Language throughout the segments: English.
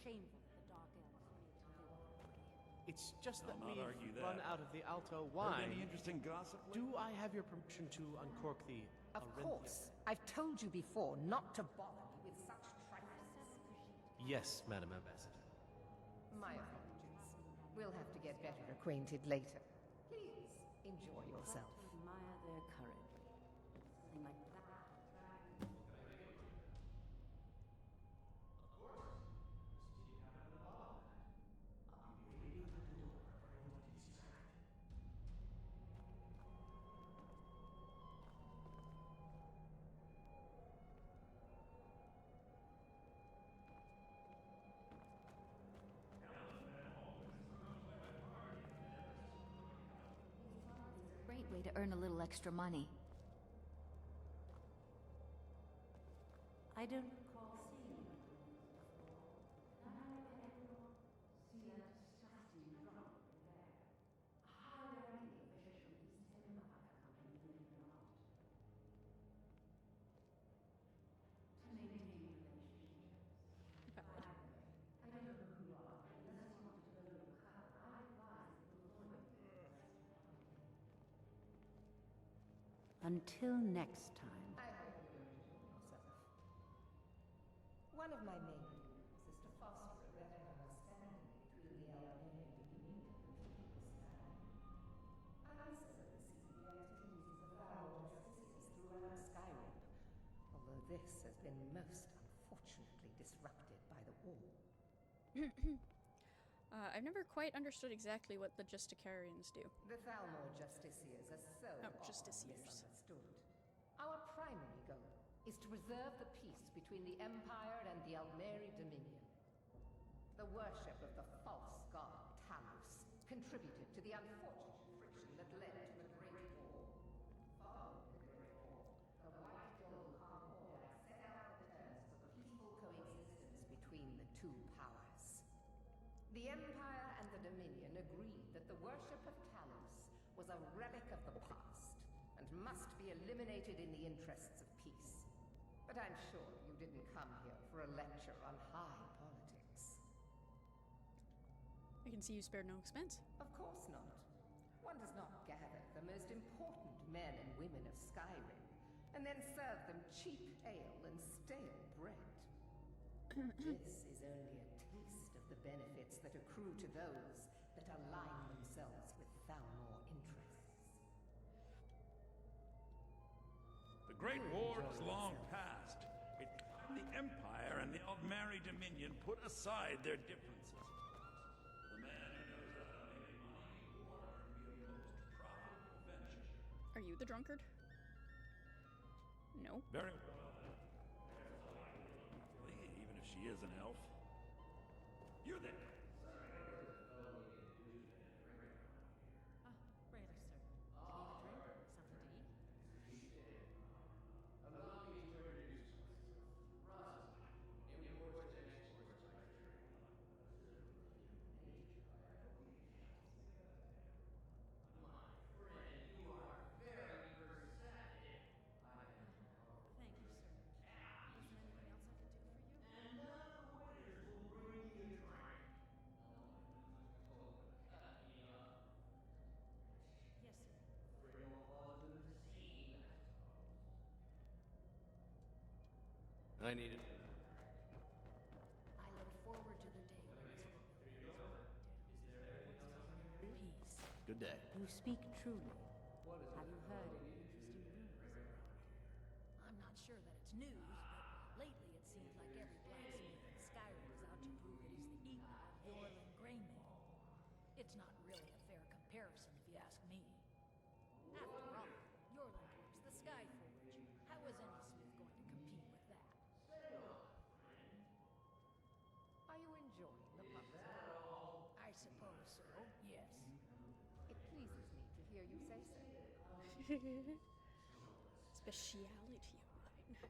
shameful that the Dark Elves made to live. It's just that I'll not argue we've that. run out of the Alto Heard wine. any interesting gossip? Do I have your permission to uncork the Of course. I've told you before not to bother me with such trifles. Yes, Madam Ambassador. My apologies. We'll have to get better acquainted later. Please, enjoy yourself. To admire their courage. Something like that. Great way to earn a little extra money. I don't recall seeing you. Until next time. I hope you don't enjoy yourself. One of my main goals is to foster a better understanding between the Albion and the Skyrim. I certainly see the activities of the foul justices throughout Skyrim, although this has been most unfortunately disrupted by the war. I've never quite understood exactly what the Justicarians do. The Thalmor Justiciars are so Justiciars. misunderstood. Our primary goal is to preserve the peace between the Empire and the Aldmeri Dominion. The worship of the false god Talos contributed to the unfortunate friction that led to the Great War. Following the Great War, the White Gold Concordat set out the terms for peaceful coexistence between the two powers. The Empire and the Dominion agreed that the worship of Talos was a relic of the past and must be eliminated in the interests of peace. But I'm sure you didn't come here for a lecture on high politics. I can see you spared no expense. Of course not. One does not gather the most important men and women of Skyrim and then serve them cheap ale and stale bread. This is only a taste of the benefits that accrue to those that align themselves with Thalmor interests. The Great War is long past. It's time the Empire and the Aldmeri Dominion put aside their differences. For the man who knows how to make money, war can be a most profitable venture. Are you the drunkard? No. Very well. Even if she is an elf. You there. Ready, sir. Do you need a drink? Something to eat? Allow me to introduce Rosa, imported and exported. My friend, you are very perceptive. Thank you, sir. Is there anything else I can do for you? And the waiters will bring you a drink. Yes, sir. Bring on to the scene. I need it. I look forward to the day when this peace. Good day. You speak truly. Have you heard any interesting rumors around here? I'm not sure that it's news, but lately it seems like every blacksmith in Skyrim is out to prove that he's the equal of Yorlin Greymail. It's not really a fair comparison if you ask me. After all, Yorlin works the Skyforge. How is any smith going to compete with that? Are you enjoying the puppet? I suppose so, yes. It pleases me to hear you say so. Speciality of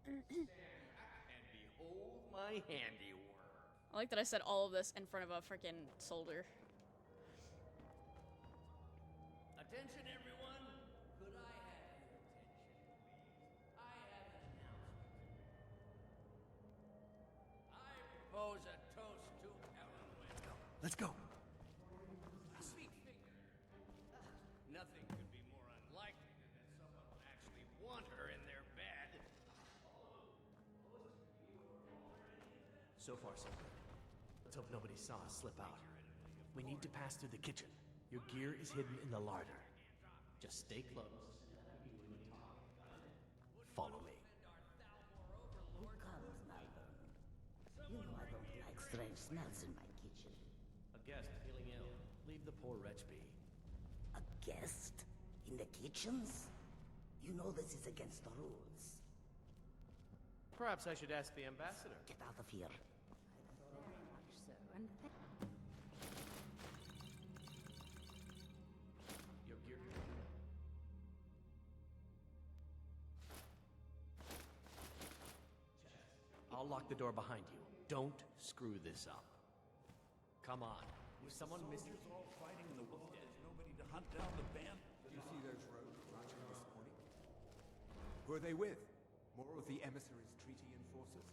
mine. And behold my handiwork. I like that I said all of this in front of a freaking soldier. Attention, everyone! Could I have your attention, please? I have an announcement. I propose a toast go. Sweet figure. Nothing could be more unlikely than that someone would actually want her in their bed. So far, so good. Let's hope nobody saw us slip out. We need to pass through the kitchen. Your gear is hidden in the larder. Just stay close. Follow me. Who comes, Malvern? You know I don't like strange smells in my kitchen. A guest feeling ill. Leave the poor wretch be. A guest? In the kitchens? You know this is against the rules. Perhaps I should ask the ambassador. Get out of here. Very much so. And Your gear. I'll lock the door behind you. Don't screw this up. Come on. If someone missed Soldiers all fighting in the wolf den. There's nobody to hunt down the band. Do you see those rogues marching this morning? Who are they with? More of the emissaries' treaty enforcers?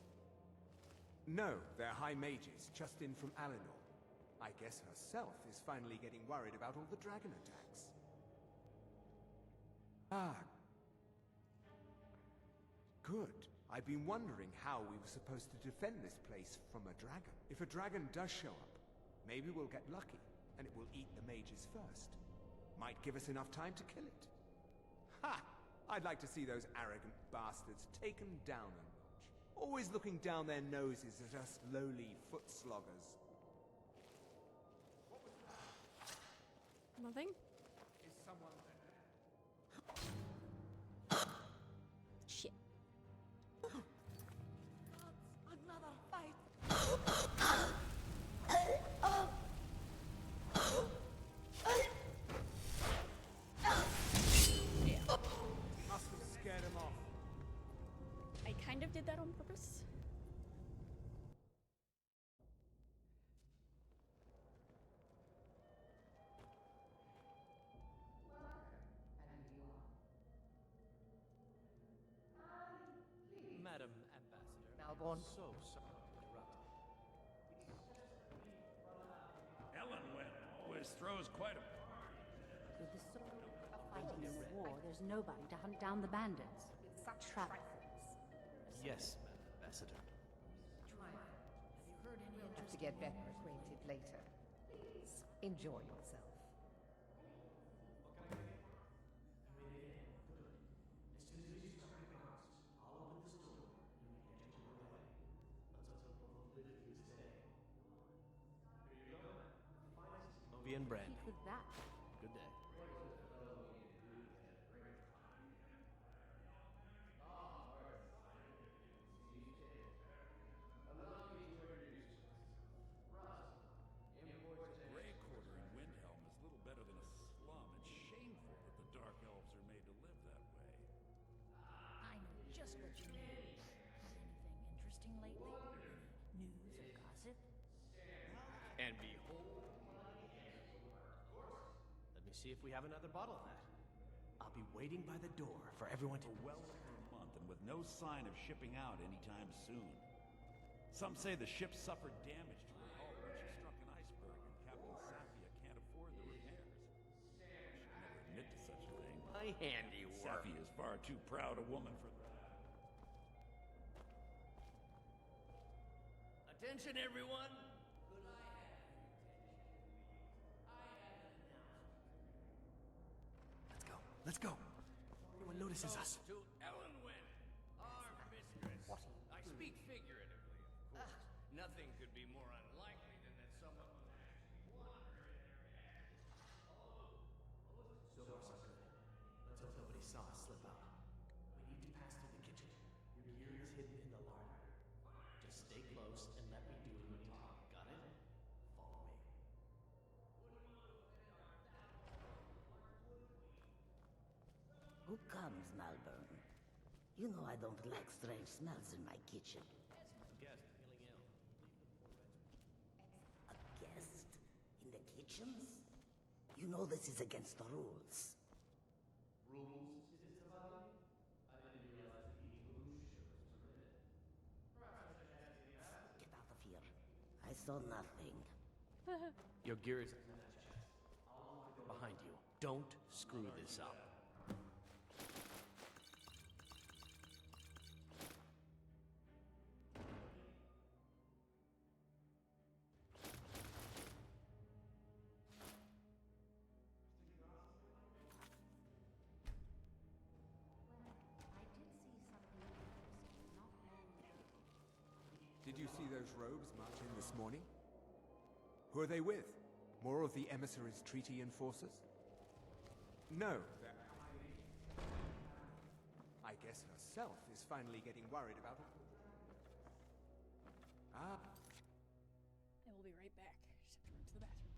No, they're high mages, just in from Alinor. I guess herself is finally getting worried about all the dragon attacks. Ah. Good. I've been wondering how we were supposed to defend this place from a dragon. If a dragon does show up, maybe we'll get lucky, and it will eat the mages first. Might give us enough time to kill it. Ha! I'd like to see those arrogant bastards taken down a notch. Always looking down their noses at us lowly foot sloggers. Nothing? Is someone Shit. Another fight! must have scared him off. I kind of did that on purpose. Madam Ambassador. Malborn. So sorry to interrupt. Ellen went. Always throws quite a... with the sort of fighting in the war, there's nobody to hunt down the bandits. Such trifles. Yes, Madam Ambassador. Have you heard any We'll have to interesting get better acquainted later. Please, enjoy yourself. Ovi and Brand. Keep with that. Good day. Grey Quarter in Windhelm is little better than a slum. It's shameful that the Dark Elves are made to live that way. I know just what you mean. Anything interesting lately? News or gossip? And behold. Let me see if we have another bottle of that. I'll be waiting by the door for everyone to. For well over a month and with no sign of shipping out anytime soon. Some say the ship suffered damage to her hull when she struck an iceberg and Captain Safia can't afford the repairs. She'd never admit to such a thing. My handiwork. Safia is far too proud a woman for that. Attention, everyone! Could I have your attention, please? I have an announcement. Let's go. Let's go. Everyone notices us. To Ellen Wynn, our mistress. I speak figuratively, of course. Nothing could be more unlikely than that someone would actually want her in their bed. So far, so good. Let's hope nobody saw us slip out. We need to pass through the kitchen. Your gear is hidden in the larder. Just stay close and let me do the talk. Got it? Follow me. Who comes, Malvern? You know I don't like strange smells in my kitchen. Guest feeling ill. A guest? In the kitchens? You know this is against the rules. Rules? Is it about? I didn't realize that eating food was permitted. Perhaps I should ask the ambassador. Get out of here. I saw nothing. Your gear is behind you. Don't screw this up. Did you see those rogues march in this morning? Who are they with? More of the emissaries' treaty enforcers? No. I guess herself is finally getting worried about it. Ah. I will be right back. Just have to run to the bathroom.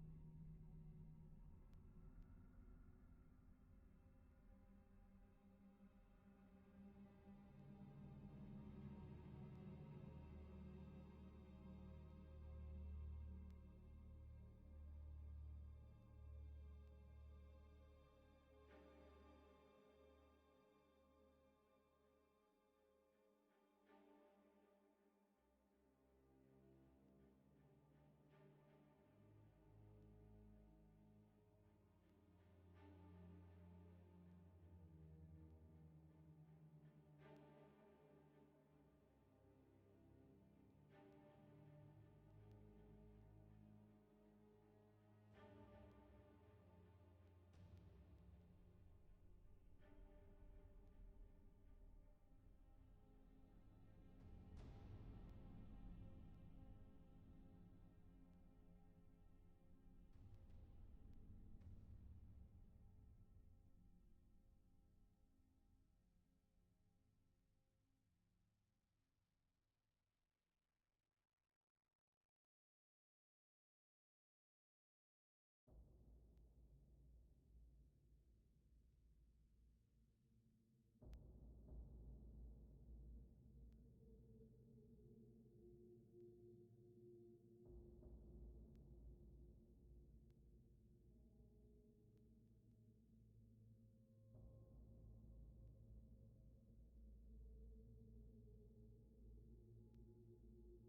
Apologies, I needed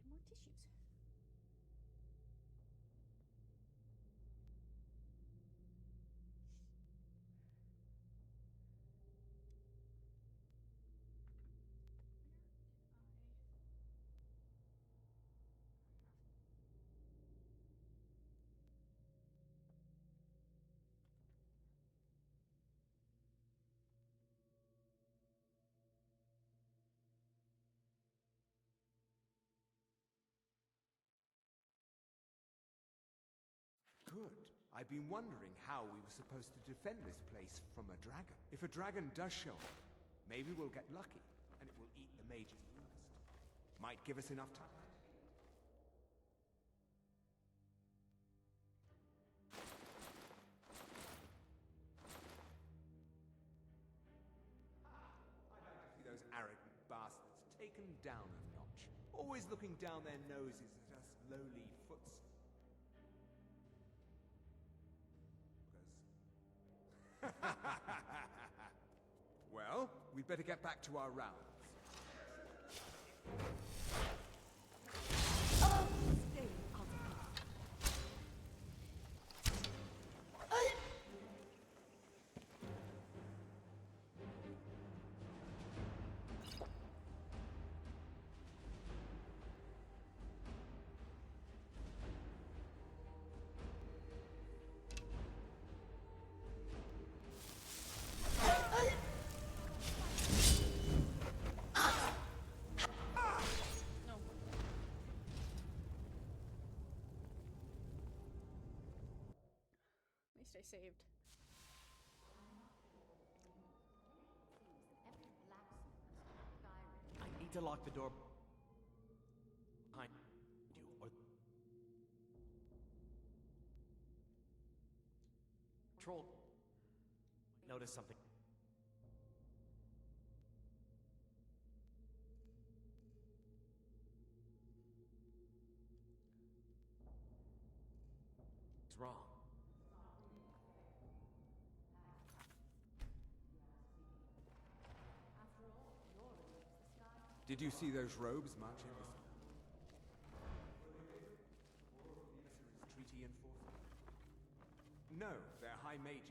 more tissues. Good. I've been wondering how we were supposed to defend this place from a dragon. If a dragon does show up, maybe we'll get lucky, and it will eat the mages first. Might give us enough time. I'd like to see those arrogant bastards taken down a notch. Always looking down their noses at us lowly foots. Well, we'd better get back to our rounds. Stay out of it. No. At least I saved. Every blacksmith in Skyrim. I need to lock the door behind you, or Troll notice something. It's wrong. After all, you're against the sky. Did you see those robes marching this treaty enforcement? No, they're high mages.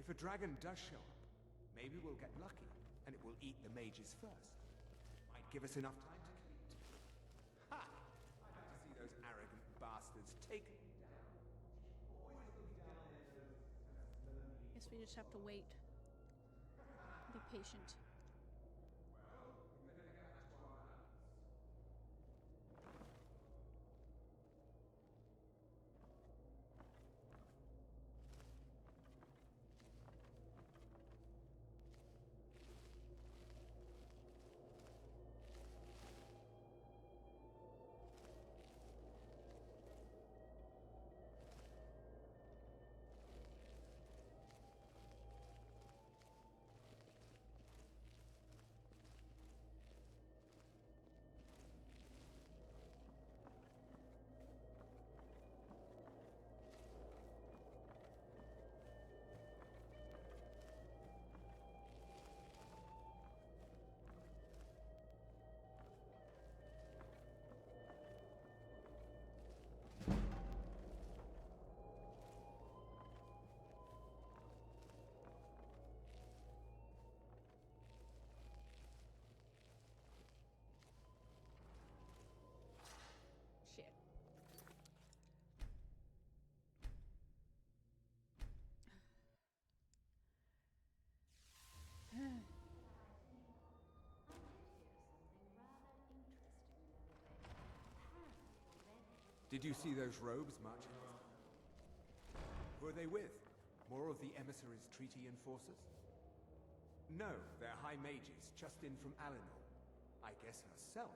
If a dragon does show up, maybe we'll get lucky, and it will eat the mages first. Might give us enough time to kill it. Ha! I'd like to see those arrogant bastards taken down. Always looking down their noses at us slowly. Guess we just have to wait. Be patient. Shit. Did you see those robes marching? Who are they with? More of the emissaries' treaty enforcers? No, they're high mages, just in from Alinor. I guess herself.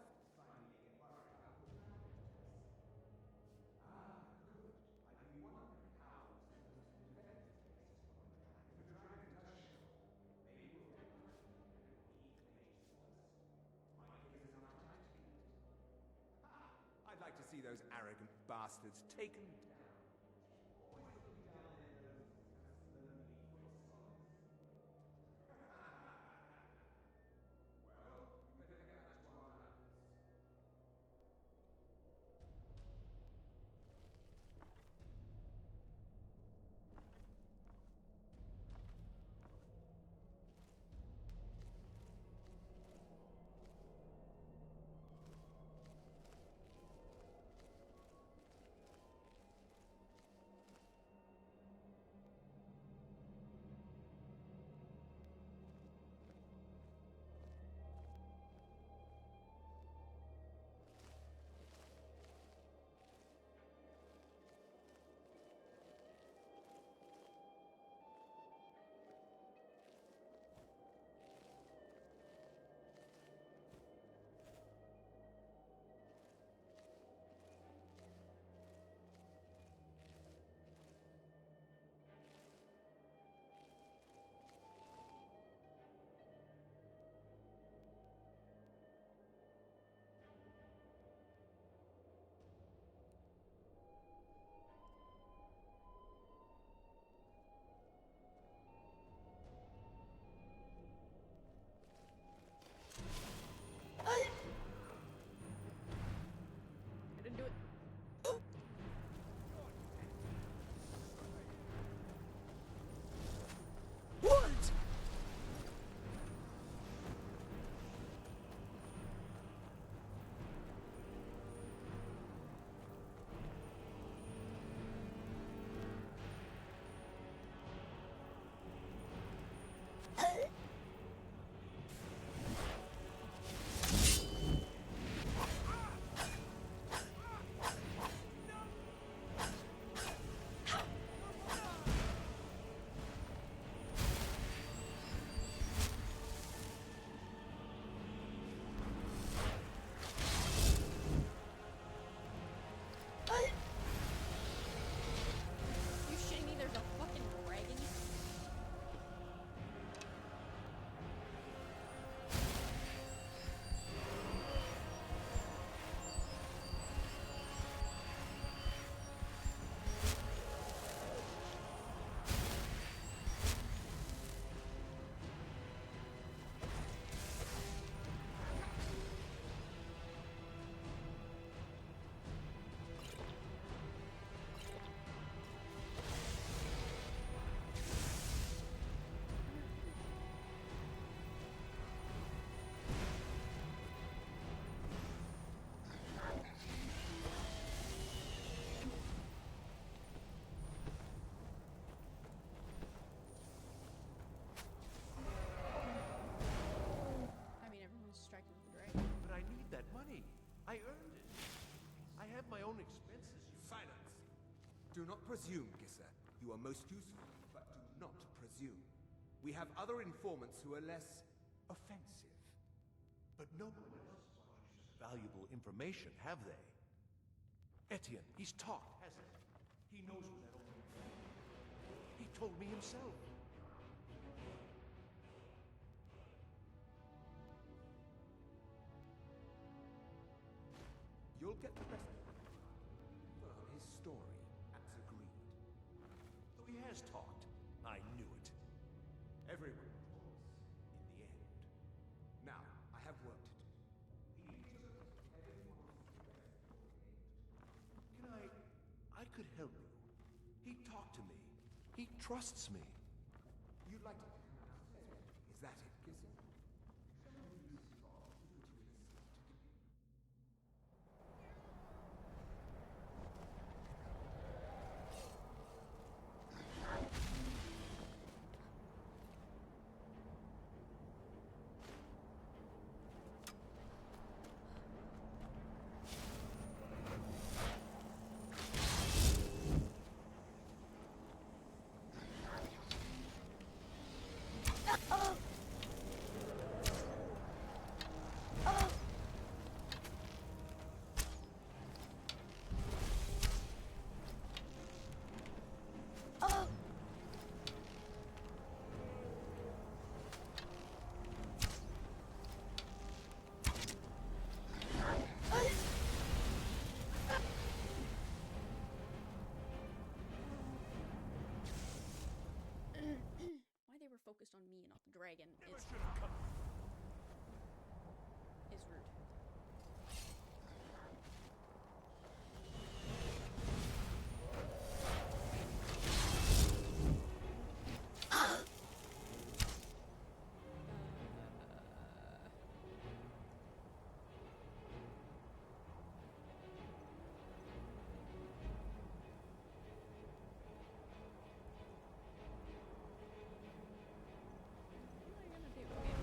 I'd like to see those arrogant bastards taken down. Do not presume, Gisser. You are most useful, but do not presume. We have other informants who are less offensive. But no one else has valuable information, have they? Etienne, he's talked, hasn't he? He knows where that old... He told me himself. You'll get the best well, his story, as agreed. So he has talked. I knew it. Everyone talks, in the end. Now, I have work to do. Can I could help you. He talked to me. He trusts me. You'd like to... Is that it, Gisser? Why they were focused on me and not the dragon is rude. What am I gonna do? Okay.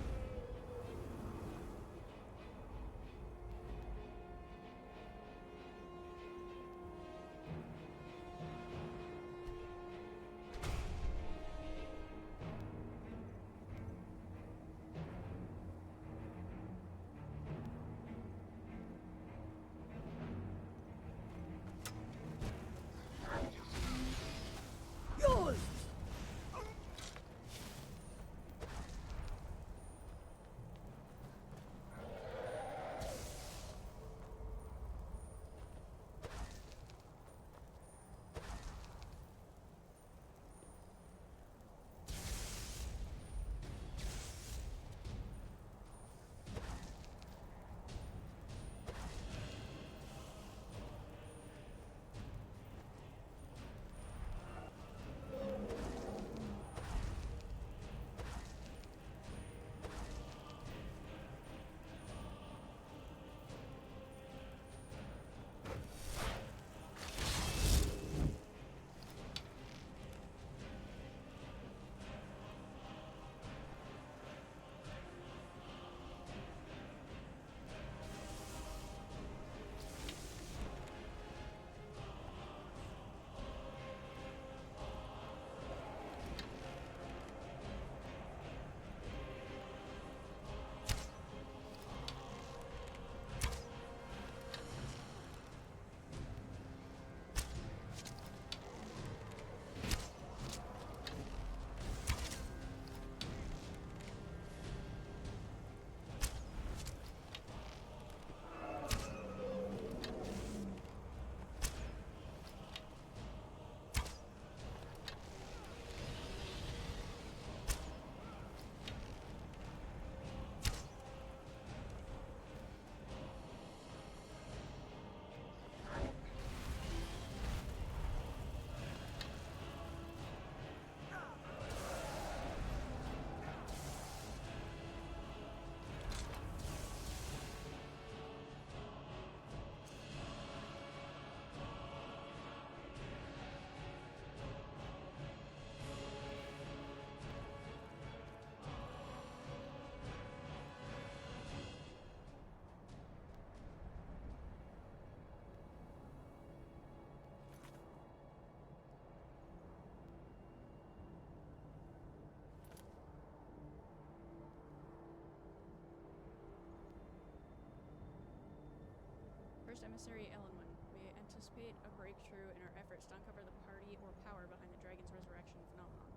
Emissary Ellenman. We anticipate a breakthrough in our efforts to uncover the party or power behind the dragon's resurrection phenomenon.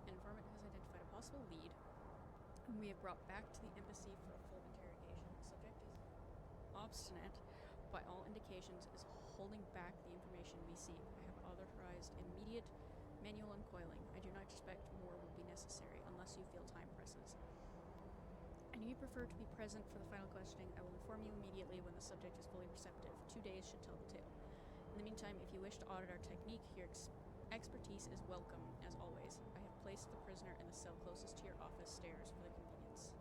An informant has identified a possible lead, whom we have brought back to the embassy for a full interrogation. The subject is obstinate, by all indications, is holding back the information we seek. I have authorized immediate manual uncoiling. I do not expect more will be necessary, unless you feel time presses. I know you prefer to be present for the final questioning. I will inform you immediately when the subject is fully receptive. 2 days should tell the tale. In the meantime, if you wish to audit our technique, your expertise is welcome, as always. I have placed the prisoner in the cell closest to your office stairs for the convenience.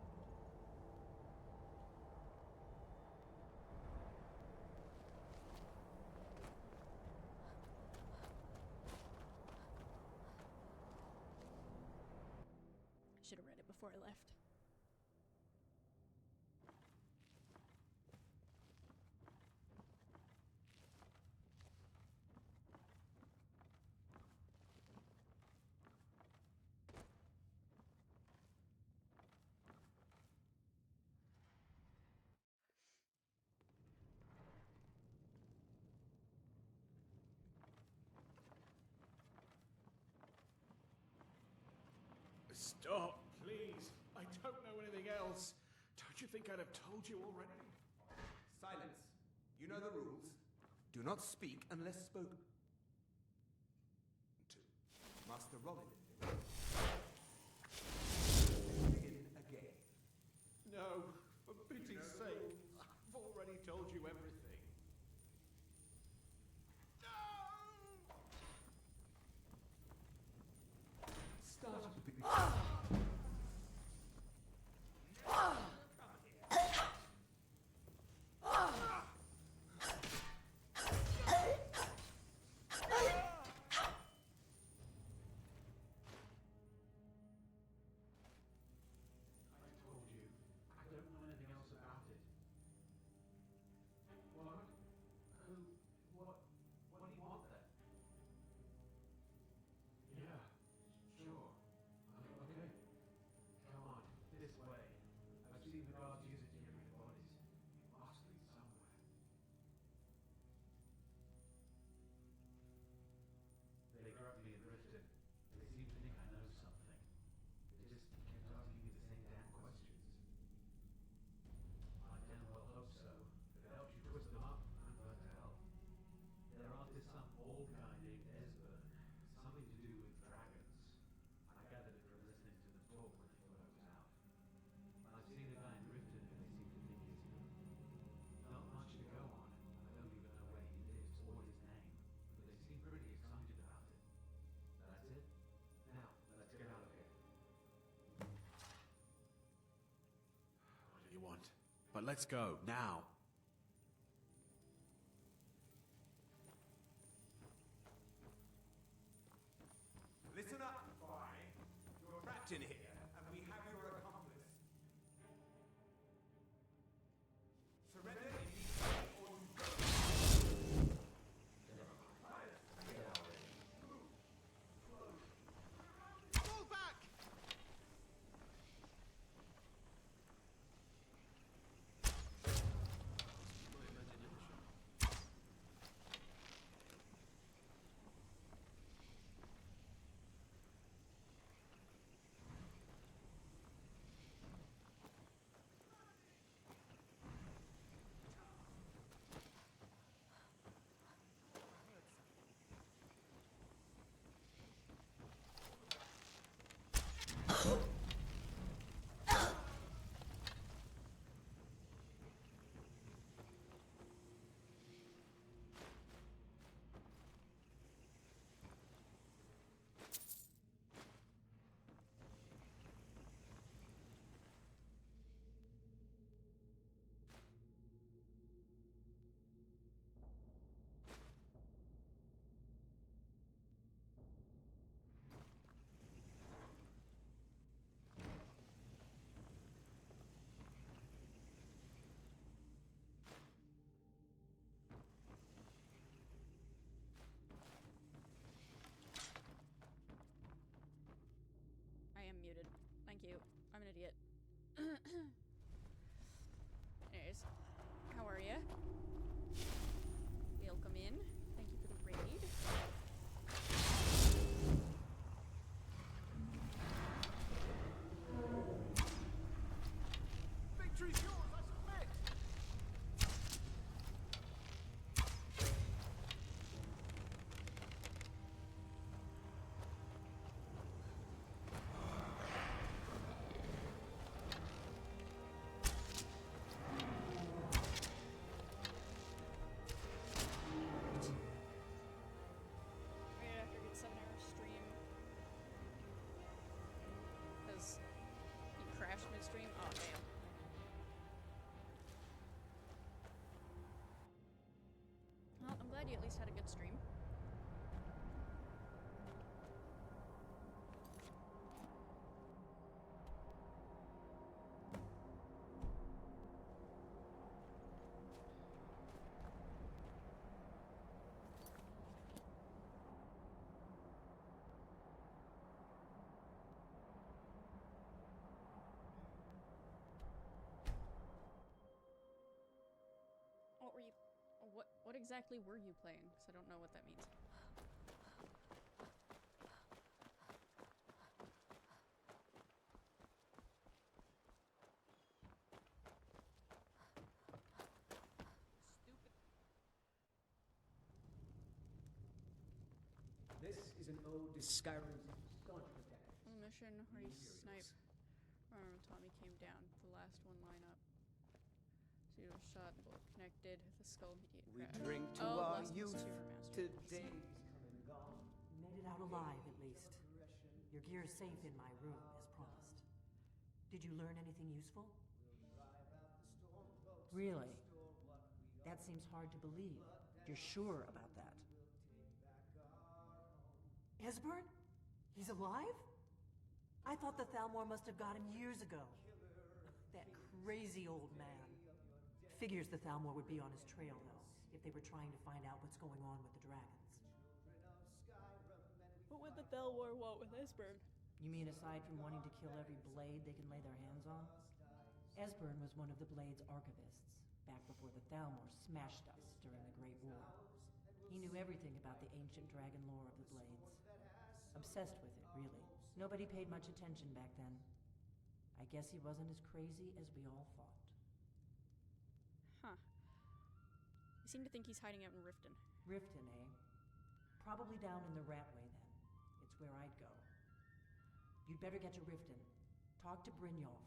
I should have read it before I left. Stop, please. I don't know anything else. Don't you think I'd have told you already? Silence. You know the rules. Do not speak unless spoken to. Master Robin. Begin again. No, for pity's sake. I've already told you everything. Start at the beginning. But let's go, now. Listen up, boy. You're trapped in here, and we have your accomplice. Surrender immediately or you go. Fall back! Muted. Thank you. I'm an idiot. Anyways, how are ya? Welcome in. Thank you for the raid. Victory's yours, I submit! Right after a good 7-hour stream. Because he crashed midstream. Oh, damn. Well, I'm glad you at least had a good stream. What were you... What exactly were you playing? Because I don't know what that means. This is an ode to Skyrim's staunch protectors. On the mission where you snipe. Remember when Tommy came down? The last one lineup. So you was shot, the bullet connected, the skull immediate We crash. drink to oh, our Lessons youth. 2 remastered. Today's come and gone. Made it out alive, at least. Your gear's safe in my room, as promised. Did you learn anything useful? Really? That seems hard to believe. You're sure about that? Esbern? He's alive? I thought the Thalmor must have got him years ago. That crazy old man. Figures the Thalmor would be on his trail, though, if they were trying to find out what's going on with the dragons. What would the Thalmor want with Esbern? You mean aside from wanting to kill every blade they can lay their hands on? Esbern was one of the Blade's archivists, back before the Thalmor smashed us during the Great War. He knew everything about the ancient dragon lore of the Blades. Obsessed with it, really. Nobody paid much attention back then. I guess he wasn't as crazy as we all thought. Huh. You seem to think he's hiding out in Riften. Riften, eh? Probably down in the Ratway, then. It's where I'd go. You'd better get to Riften. Talk to Brynjolf.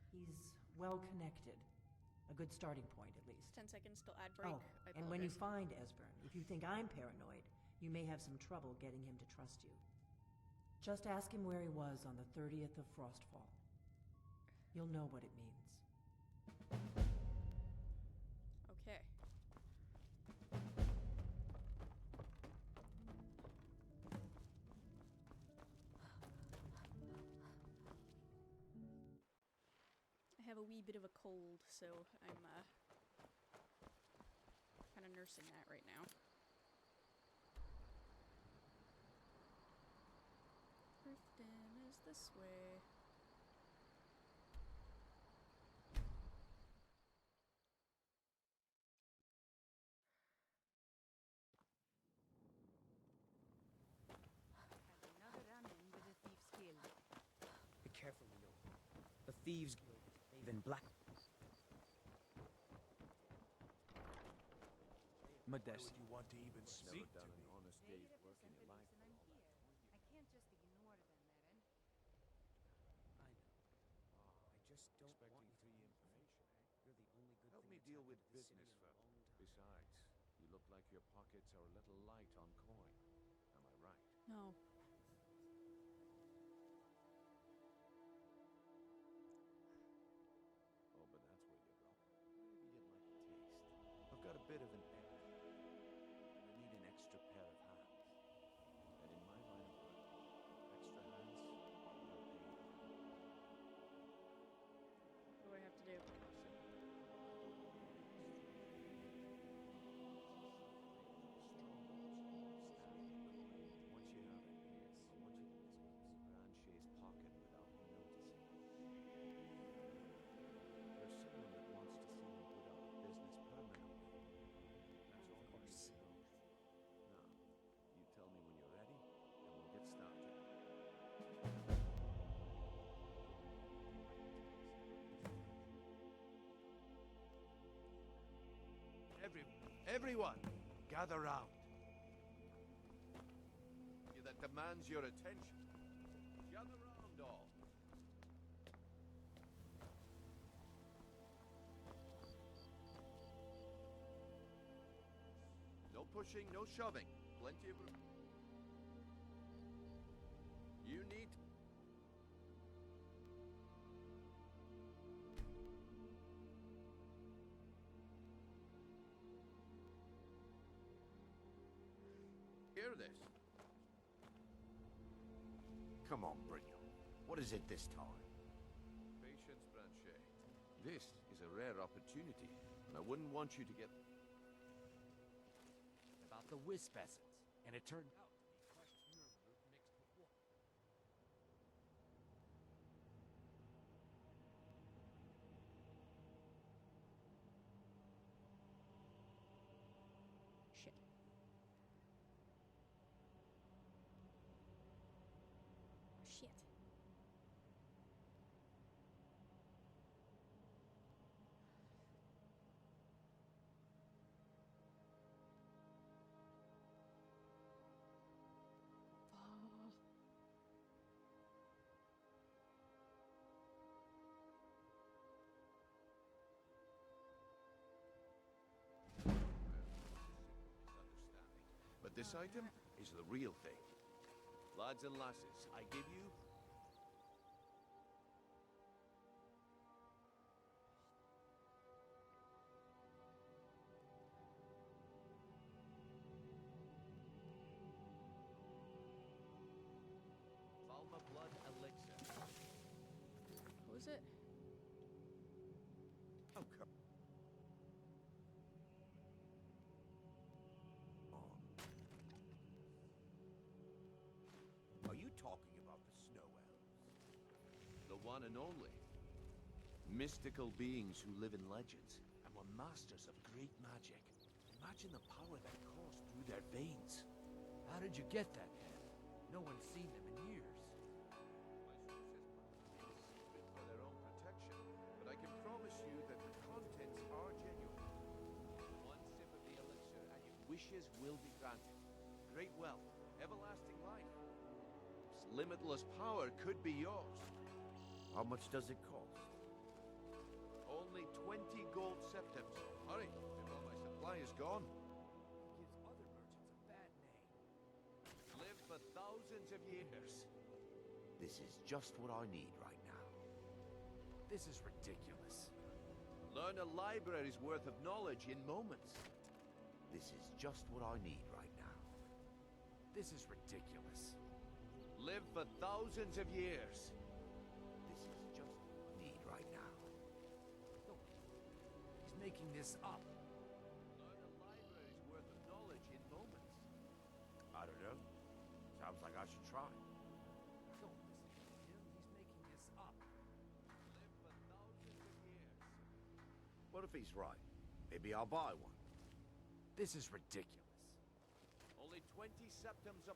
He's well-connected. A good starting point, at least. 10 seconds till ad break. Oh, and when you find Esbern, if you think I'm paranoid, you may have some trouble getting him to trust you. Just ask him where he was on the 30th of Frostfall. You'll know what it means. Okay. I have a wee bit of a cold, so I'm kind of nursing that right now. Riften is this way. Another run-in with the Thieves Guild. Be careful, Leo. The Thieves Guild is in black. Modest. Would you want to even speak to me? They represent the reason I'm here. I can't just ignore them, Eren. I know. I just don't want you to be information. You're the only good Help thing me that's deal with happened to this business, city in a fella. long time. Besides, you look like your pockets are a little light on coin. Am I right? No. Oh, but that's where you go. Maybe you'd like a taste. I've got a bit of an egg. I need an extra pair of hands. And in my line of work, extra hands are paid. What do I have to do? Once you have it, I want you to Branche's pocket without me noticing. There's someone that wants to see him put out of business permanently. Everyone, gather round. That demands your attention. Gather round, all. No pushing, no shoving. Plenty of room. You need... Hear this. Come on, Brynjolf. What is it this time? Patience, Branchet. This is a rare opportunity, and I wouldn't want you to get... About the wisp essence, and it turned out to be crushed nerve root mixed with water. Shit. Shit. But this item is the real thing. Lads and lasses, I give you... Valma Blood Elixir. What was it? Oh, come Are you talking about the snow elves? the one and only. Mystical beings who live in legends and were masters of great magic. Imagine the power that coursed through their veins. How did you get that, Ed? No one's seen them in years. My sources keep it for their own protection, but I can promise you that the contents are genuine. One sip of the elixir and your wishes will be granted. Great wealth, everlasting life. Limitless power could be yours. How much does it cost? Only 20 gold septims. Hurry, before my supply is gone. Gives other merchants a bad name. Live for thousands of years. This is just what I need right now. This is ridiculous. Learn a library's worth of knowledge in moments. This is just what I need right now. This is ridiculous. Live for thousands of years. This is just what I need right now. Look, he's making this up. Learn a library's worth of knowledge in moments. I don't know. Sounds like I should try. Don't listen to him. He's making this up. Live for thousands of years. What if he's right? Maybe I'll buy one. This is ridiculous. Only 20 septims of...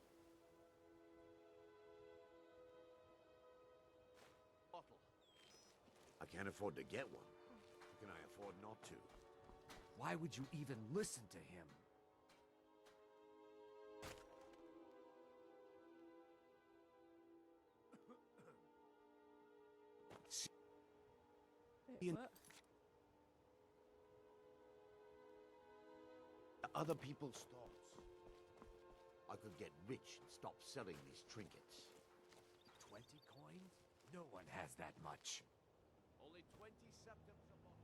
bottle. I can't afford to get one. How can I afford not to? Why would you even listen to him? Wait, what? Other people's thoughts. I could get rich and stop selling these trinkets. 20 coins? No one has that much. Only 20 septims a bottle.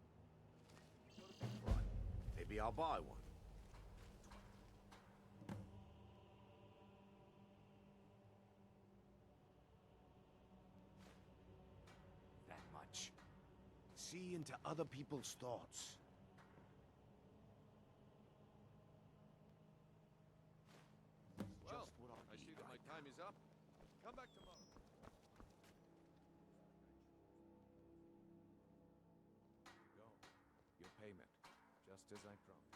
Right. Maybe I'll buy one. That much. See into other people's thoughts. Well, Just what I I see need that my right time is up. Come back tomorrow. Go. Your payment. Just as I promised.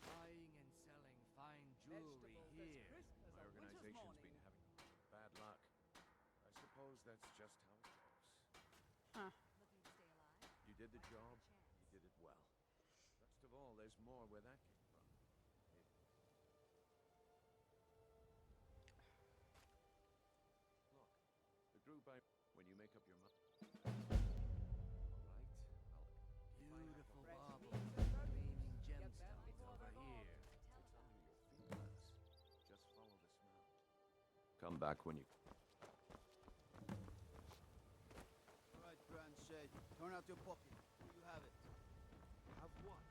Buying and selling fine jewelry here. My organization's been having bad luck. I suppose that's just how it goes. Huh. Looking to stay did the job, you did it well. Best of all, there's more where that came from. Look, the group when you make up your mind. All right, Beautiful bauble. Gleaming gemstones over here. it's under your fingers. Just follow the smell. Come back when you... All right, Grand Shade. Turn out your pocket. Here you have it. Have what?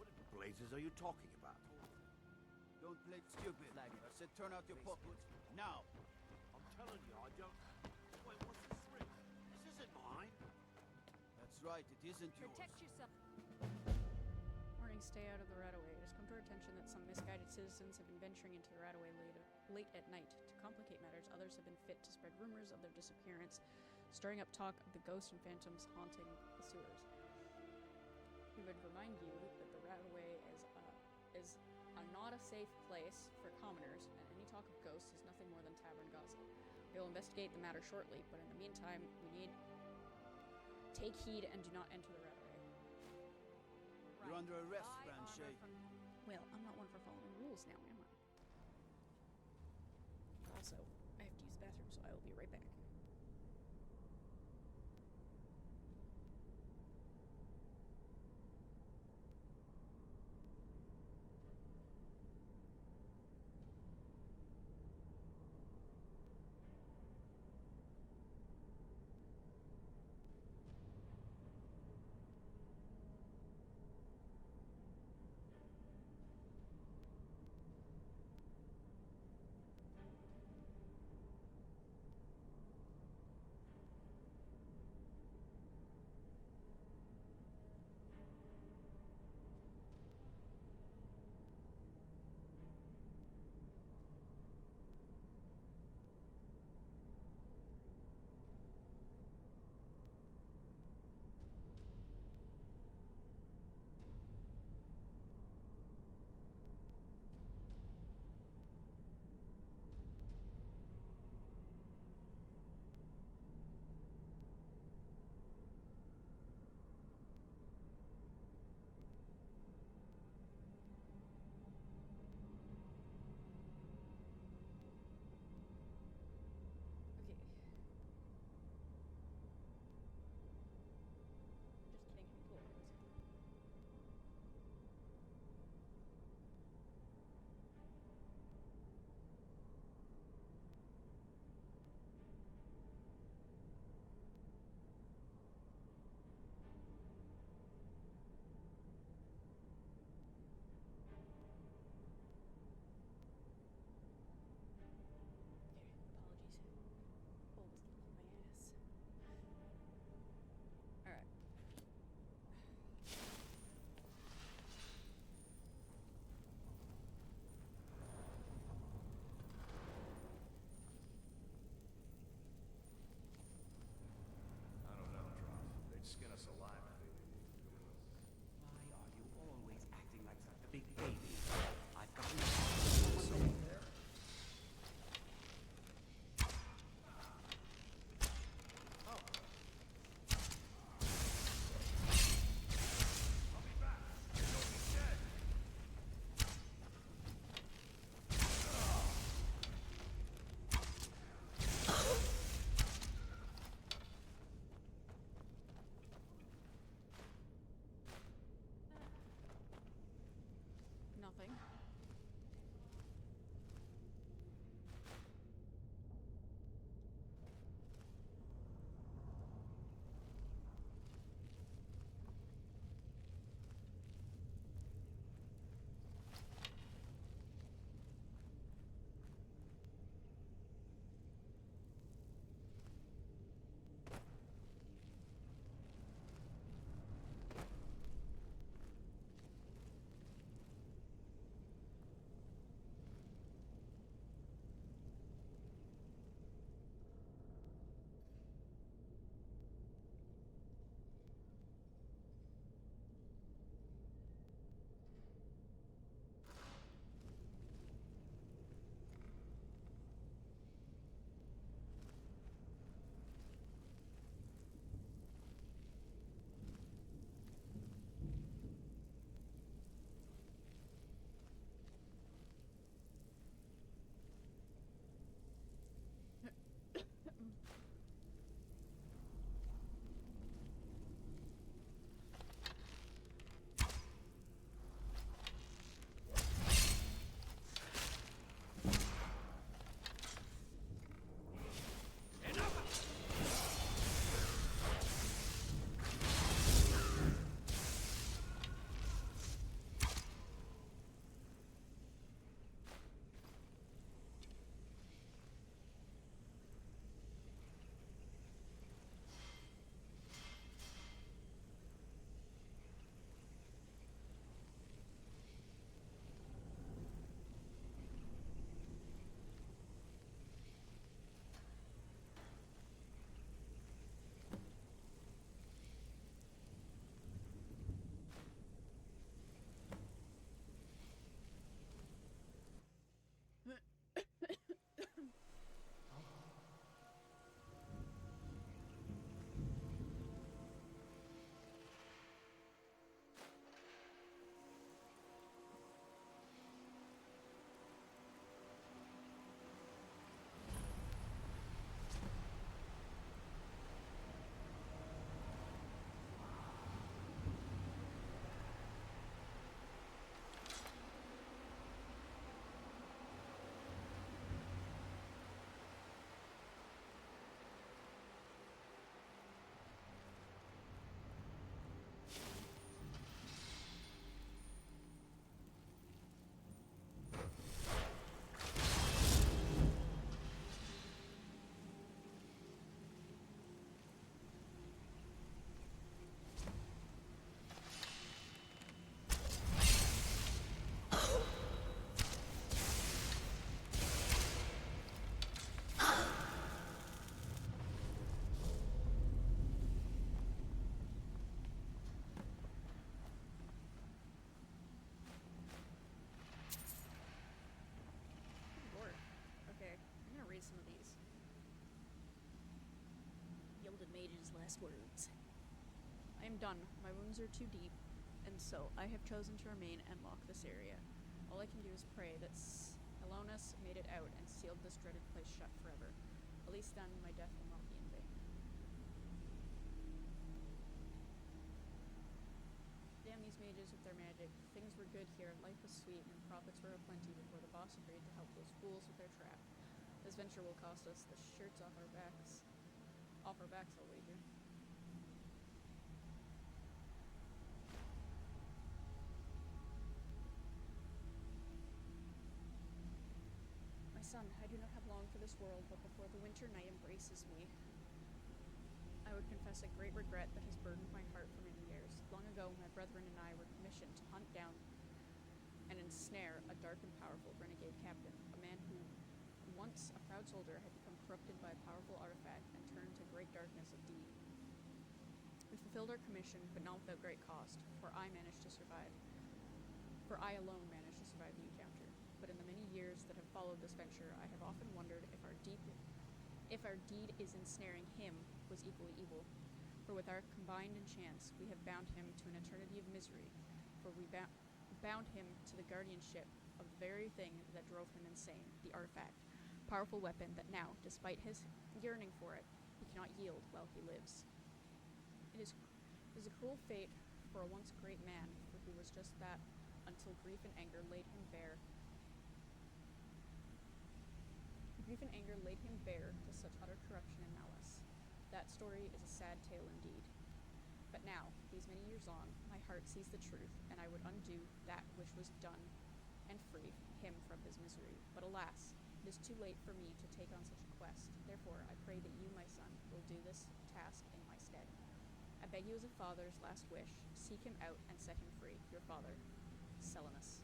What in blazes are you talking about? Don't play stupid. I said turn out your pocket. Now! I'm telling you, I don't... Wait, what's this ring? This isn't mine. That's right, it isn't yours. Protect yourself. Warning, stay out of the Radaway. It has come to our attention that some misguided citizens have been venturing into the Radaway late at night. To complicate matters, others have been fit to spread rumors of their disappearance, stirring up talk of the ghosts and phantoms haunting the sewers. We would remind you that the Radaway is not a safe place for commoners, and any talk of ghosts is nothing more than tavern gossip. We will investigate the matter shortly, but in the meantime, we need... Take heed and do not enter the Radaway. You're under arrest, Grand Shade. Well, I'm not one for following rules now, am I? Also, I have to use the bathroom, so I will be right back. some of these. Gilded Mage's last words. I am done. My wounds are too deep, and so I have chosen to remain and lock this area. All I can do is pray that Helonus made it out and sealed this dreaded place shut forever. At least then my death will not be in vain. Damn these mages with their magic. Things were good here, life was sweet, and profits were aplenty before the boss agreed to help those fools with their trap. This venture will cost us the shirts off our backs. Off our backs, I'll wager. My son, I do not have long for this world, but before the winter night embraces me, I would confess a great regret that has burdened my heart for many years. Long ago, my brethren and I were commissioned to hunt down and ensnare a dark and powerful renegade captain, a man who, once a proud soldier, had become corrupted by a powerful artifact and turned to great darkness of deed. We fulfilled our commission, but not without great cost, for I alone managed to survive the encounter. But in the many years that have followed this venture, I have often wondered if our deed is ensnaring him was equally evil. For with our combined enchants, we have bound him to an eternity of misery, for we bound him to the guardianship of the very thing that drove him insane, the artifact, powerful weapon that now, despite his yearning for it, he cannot yield while he lives. It is a cruel fate for a once great man, for he was just that until grief and anger laid him bare. Grief and anger laid him bare to such utter corruption and malice. That story is a sad tale indeed. But now, these many years on, my heart sees the truth, and I would undo that which was done and free him from his misery. But alas, it is too late for me to take on such a quest. Therefore, I pray that you, my son, will do this task in my stead. I beg you as a father's last wish, seek him out and set him free. Your father, Selenus.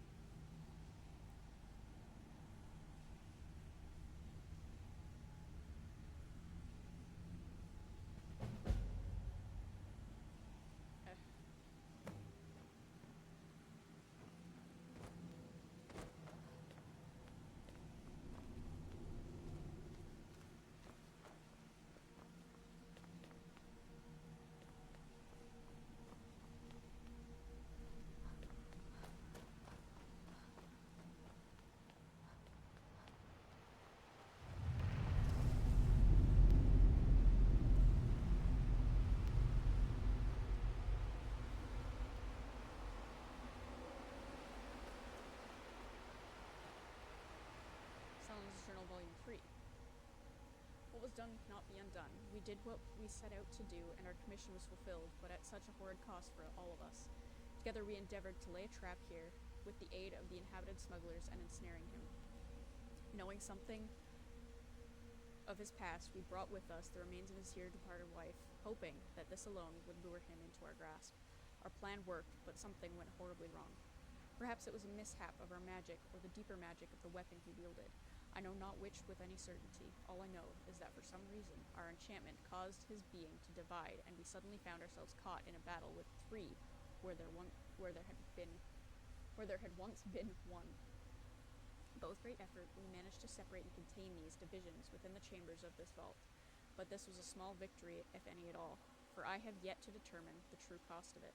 Journal Volume 3. What was done cannot be undone. We did what we set out to do, and our commission was fulfilled, but at such a horrid cost for all of us. Together we endeavored to lay a trap here, with the aid of the inhabited smugglers, and ensnaring him. Knowing something of his past, we brought with us the remains of his here departed wife, hoping that this alone would lure him into our grasp. Our plan worked, but something went horribly wrong. Perhaps it was a mishap of our magic, or the deeper magic of the weapon he wielded. I know not which with any certainty. All I know is that for some reason, our enchantment caused his being to divide, and we suddenly found ourselves caught in a battle with three, where there had once been one. But with great effort, we managed to separate and contain these divisions within the chambers of this vault. But this was a small victory, if any at all, for I have yet to determine the true cost of it.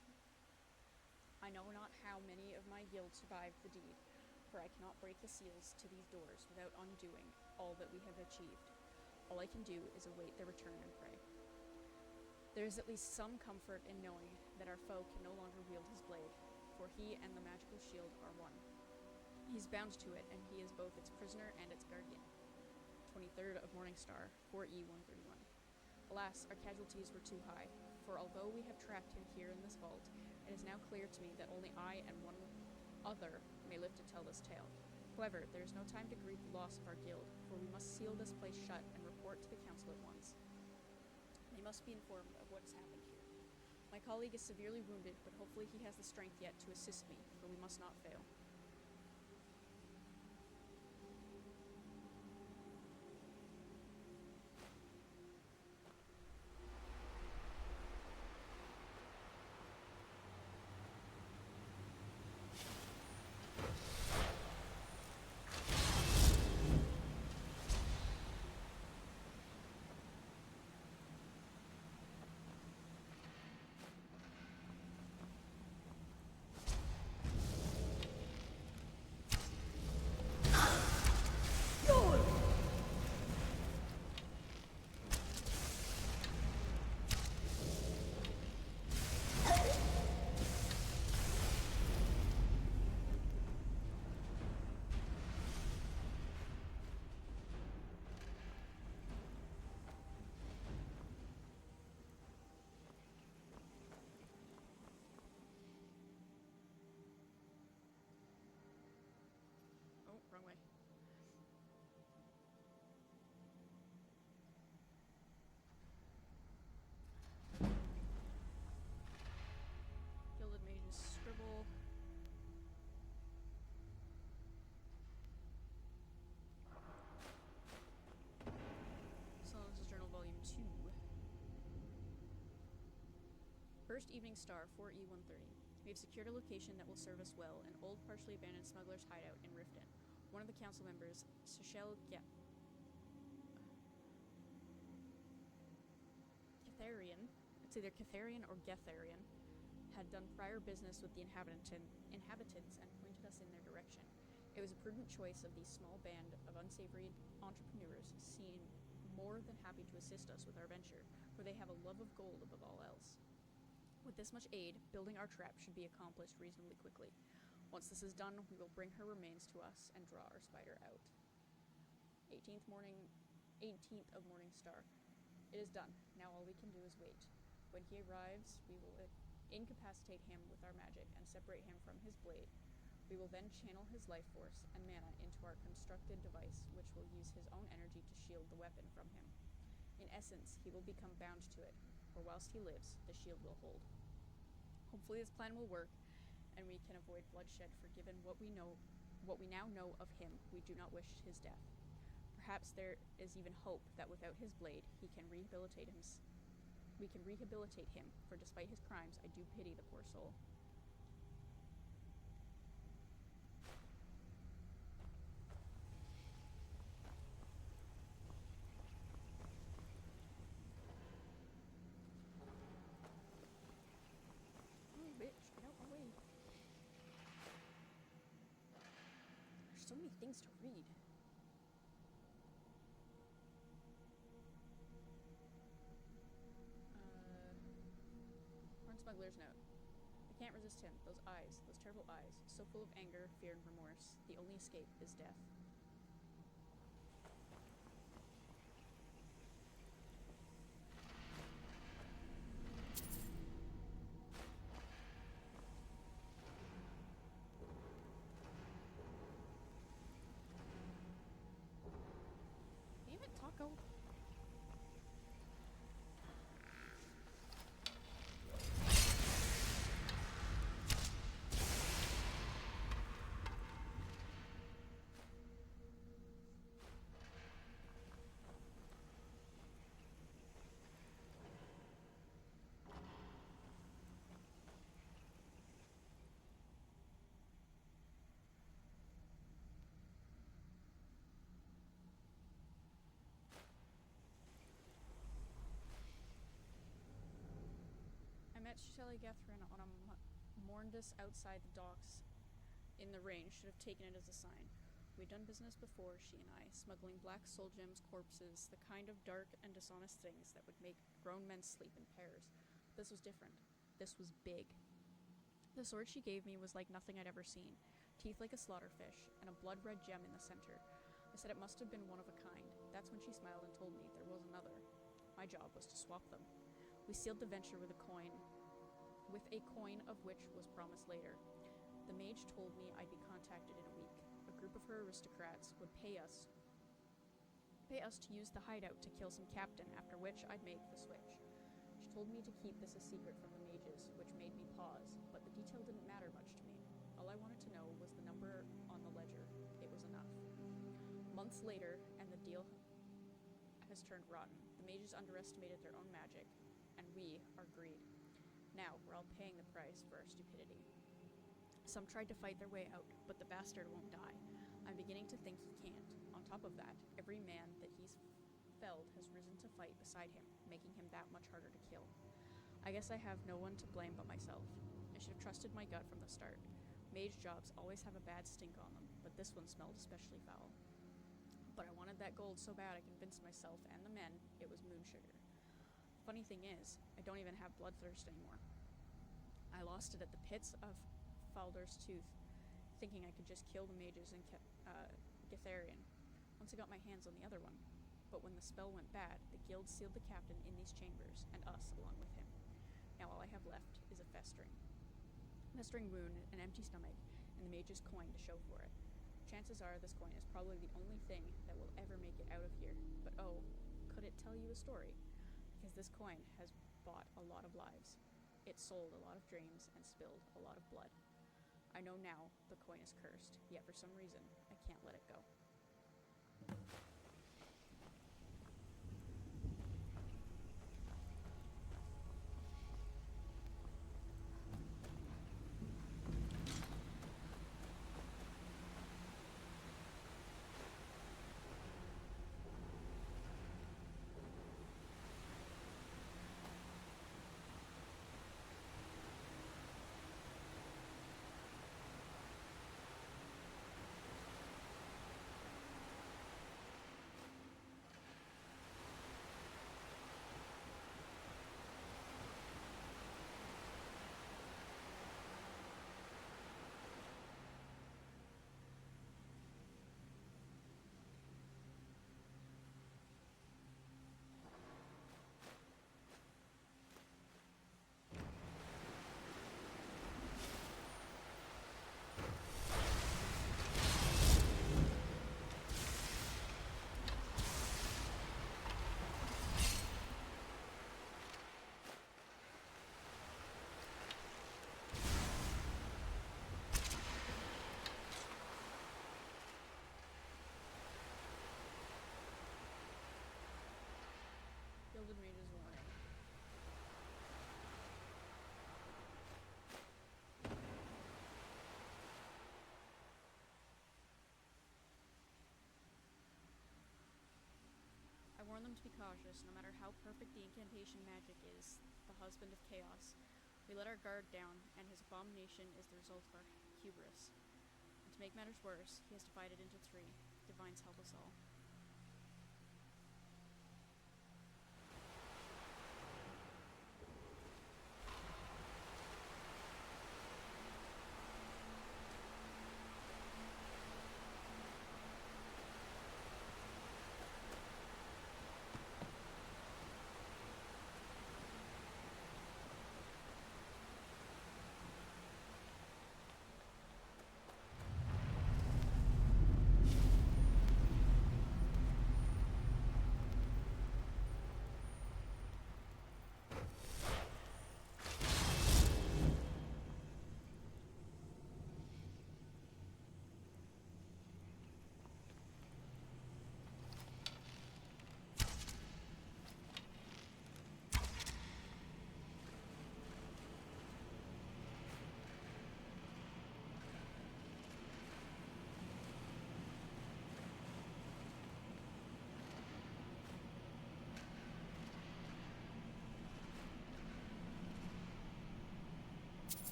I know not how many of my guild survived the deed, for I cannot break the seals to these doors without undoing all that we have achieved. All I can do is await their return and pray. There is at least some comfort in knowing that our foe can no longer wield his blade, for he and the magical shield are one. He is bound to it, and he is both its prisoner and its guardian. 23rd of Morningstar, 4E131. Alas, our casualties were too high, for although we have trapped him here in this vault, it is now clear to me that only I and one other may live to tell this tale. However, there is no time to grieve the loss of our guild, for we must seal this place shut and report to the council at once. They must be informed of what has happened here. My colleague is severely wounded, but hopefully he has the strength yet to assist me, for we must not fail. First Evening Star, 4E130. We have secured a location that will serve us well, an old, partially abandoned smuggler's hideout in Riften. One of the council members, Sechel Catharian, it's either Catharian or Getharian, had done prior business with the inhabitants and pointed us in their direction. It was a prudent choice of these small band of unsavory entrepreneurs, seem more than happy to assist us with our venture, for they have a love of gold above all else. With this much aid, building our trap should be accomplished reasonably quickly. Once this is done, we will bring her remains to us and draw our spider out. 18th of Morning Star. It is done. Now all we can do is wait. When he arrives, we will incapacitate him with our magic and separate him from his blade. We will then channel his life force and mana into our constructed device, which will use his own energy to shield the weapon from him. In essence, he will become bound to it, for whilst he lives, the shield will hold. Hopefully this plan will work, and we can avoid bloodshed, for given what we now know of him, we do not wish his death. Perhaps there is even hope that without his blade, we can rehabilitate him, for despite his crimes, I do pity the poor soul. So many things to read. One smuggler's note. I can't resist him. Those eyes, those terrible eyes, so full of anger, fear, and remorse. The only escape is death. Taco. Met Shelley Gethrin on a Morndus outside the docks in the rain. Should have taken it as a sign. We'd done business before, she and I, smuggling black soul gems, corpses, the kind of dark and dishonest things that would make grown men sleep in pairs. This was different. This was big. The sword she gave me was like nothing I'd ever seen, teeth like a slaughterfish, and a blood-red gem in the center. I said it must have been one of a kind. That's when she smiled and told me there was another. My job was to swap them. We sealed the venture with a coin of which was promised later. The mage told me I'd be contacted in a week. A group of her aristocrats would pay us to use the hideout to kill some captain, after which I'd make the switch. She told me to keep this a secret from the mages, which made me pause, but the detail didn't matter much to me. All I wanted to know was the number on the ledger. It was enough. Months later, and the deal has turned rotten. The mages underestimated their own magic, and we are greed. Now, we're all paying the price for our stupidity. Some tried to fight their way out, but the bastard won't die. I'm beginning to think he can't. On top of that, every man that he's felled has risen to fight beside him, making him that much harder to kill. I guess I have no one to blame but myself. I should have trusted my gut from the start. Mage jobs always have a bad stink on them, but this one smelled especially foul. But I wanted that gold so bad I convinced myself and the men it was moon sugar. Funny thing is, I don't even have bloodthirst anymore. I lost it at the pits of Faldur's Tooth, thinking I could just kill the mages in Getharian, once I got my hands on the other one. But when the spell went bad, the guild sealed the captain in these chambers, and us along with him. Now all I have left is a festering wound, an empty stomach, and the mage's coin to show for it. Chances are this coin is probably the only thing that will ever make it out of here, but oh, could it tell you a story? Because this coin has bought a lot of lives. It sold a lot of dreams and spilled a lot of blood. I know now the coin is cursed, yet for some reason, I can't let it go. warn them to be cautious. No matter how perfect the incantation magic is, the husband of chaos, we let our guard down, and his abomination is the result of our hubris. And to make matters worse, he has divided into three. Divines help us all.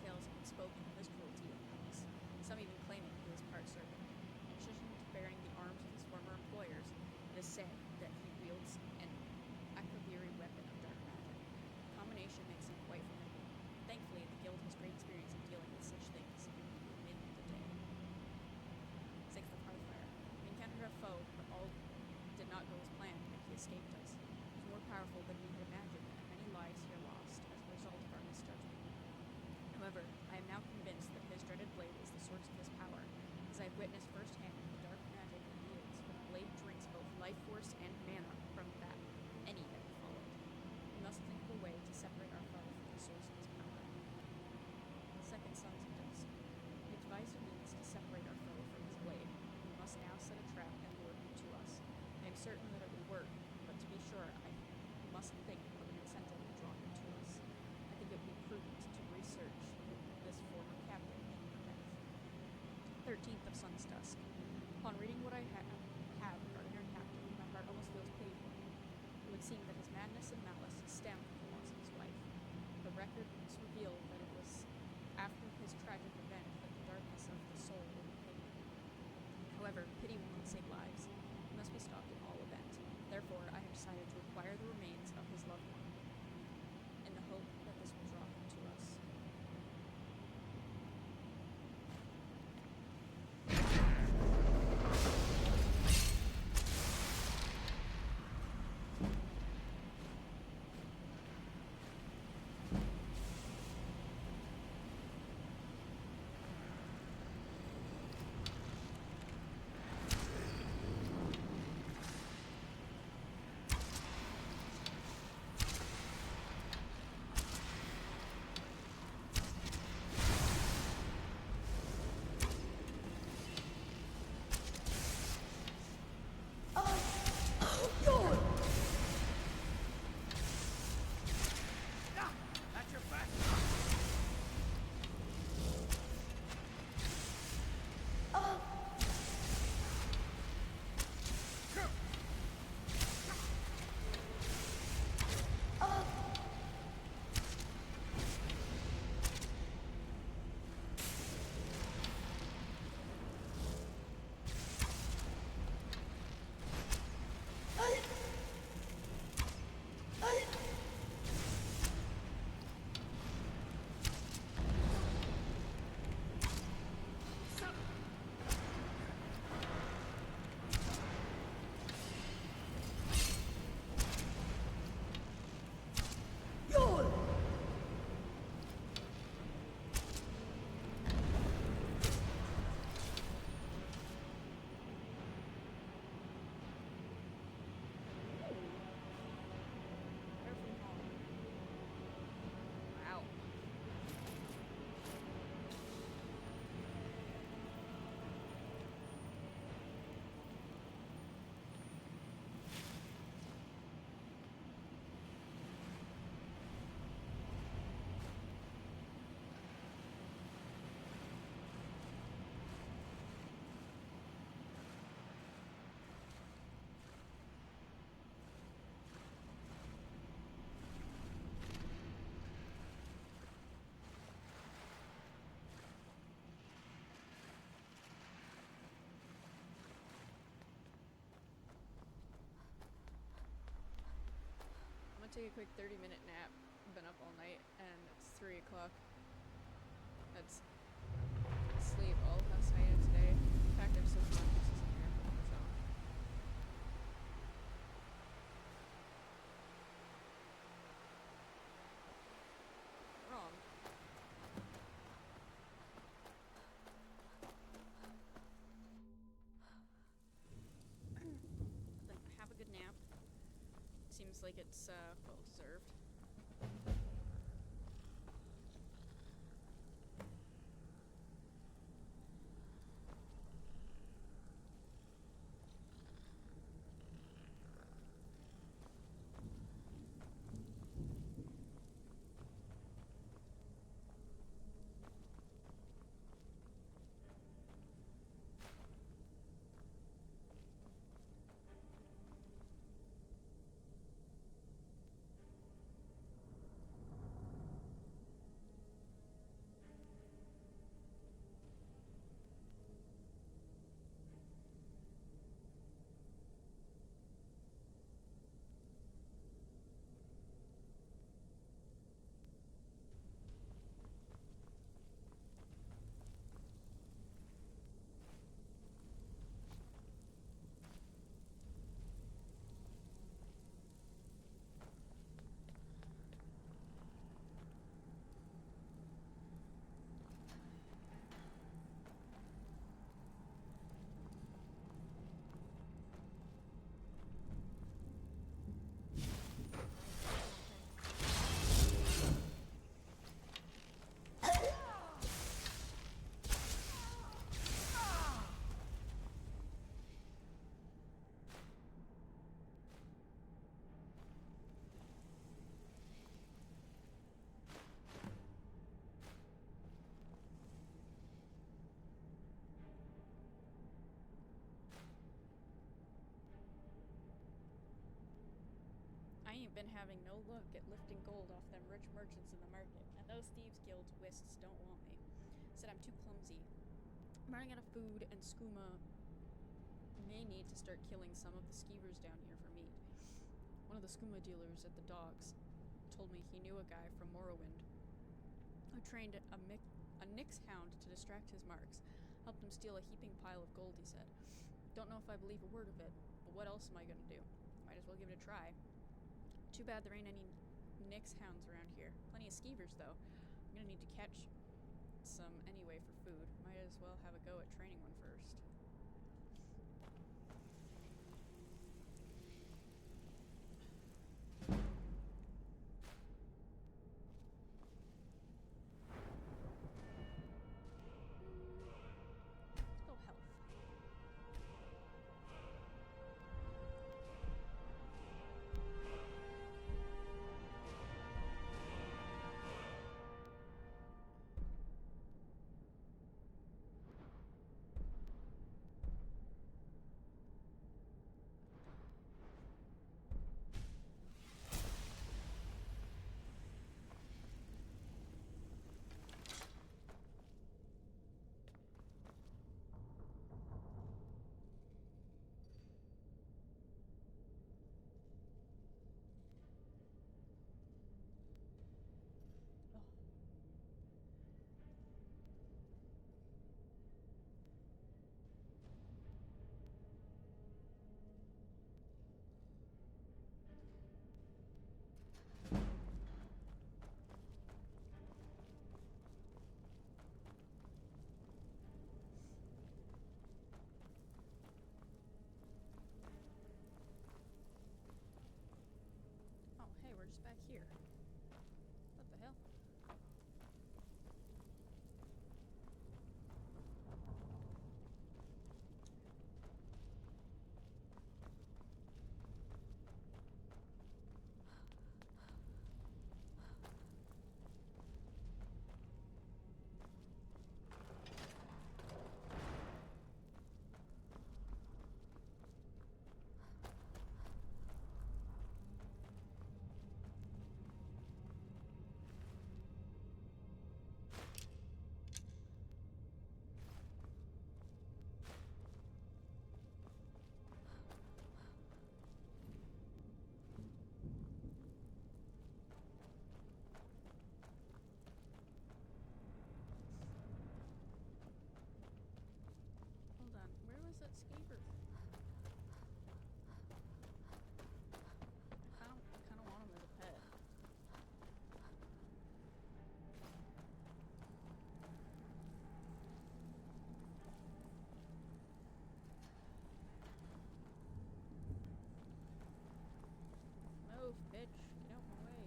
Tales have been spoken of his cruelty in Palace, some even claiming he was part servant. In addition to bearing the arms of his former employers, it is said that he wields an Akaviri weapon of dark magic. The combination makes him quite formidable. Thankfully, the guild has great experience in dealing with such things in the day. 6th of Hearthfire. We encountered a foe, but all did not go as planned, and he escaped us. He was more powerful than we had imagined, and many lives here lost as a result of our misjudgment. However, I am now convinced that his dreaded blade is the source of his power, as I have witnessed firsthand the dark magic it wields, for the blade drinks both life force and mana from that any that befall it. We must think of a way to separate our foe from the source of his power. Second Sons of Dusk. We have devised a means to separate our foe from his blade. We must now set a trap and lure him to us. I am certain that it will work, but to be sure, I must think of an incentive to draw him to us. I think it would be prudent to research this former captain in Province. 13th of Sun's Dusk. Upon reading what I have regarding our captain, my heart almost feels pity for him. It would seem that his madness and malice stemmed from the loss of his wife. The records reveal that it was after his tragic event that the darkness of the soul overcame him. However, pity will not save lives. He must be stopped in all event. Therefore, I have decided to acquire the remains of his loved one, in the hope that this will draw him to us. take a quick 30-minute nap. Been up all night, and it's 3 o'clock. That's sleep all last night and today. In fact, I'm still conscious in here, so. Wrong. Then have a good nap. Seems like it's well deserved. I ain't been having no luck at lifting gold off them rich merchants in the market, and those thieves' guild's wisps don't want me. Said I'm too clumsy. I'm running out of food, and Skooma may need to start killing some of the skeevers down here for meat. One of the Skooma dealers at the docks told me he knew a guy from Morrowind who trained a Nyx hound to distract his marks. Helped him steal a heaping pile of gold, he said. Don't know if I believe a word of it, but what else am I gonna do? Might as well give it a try. Too bad there ain't any Nyx hounds around here. Plenty of skeevers, though. I'm gonna need to catch some anyway for food. Might as well have a go at training one first. Let's go health. Hey, we're just back here. What the hell? bitch. Get out my way.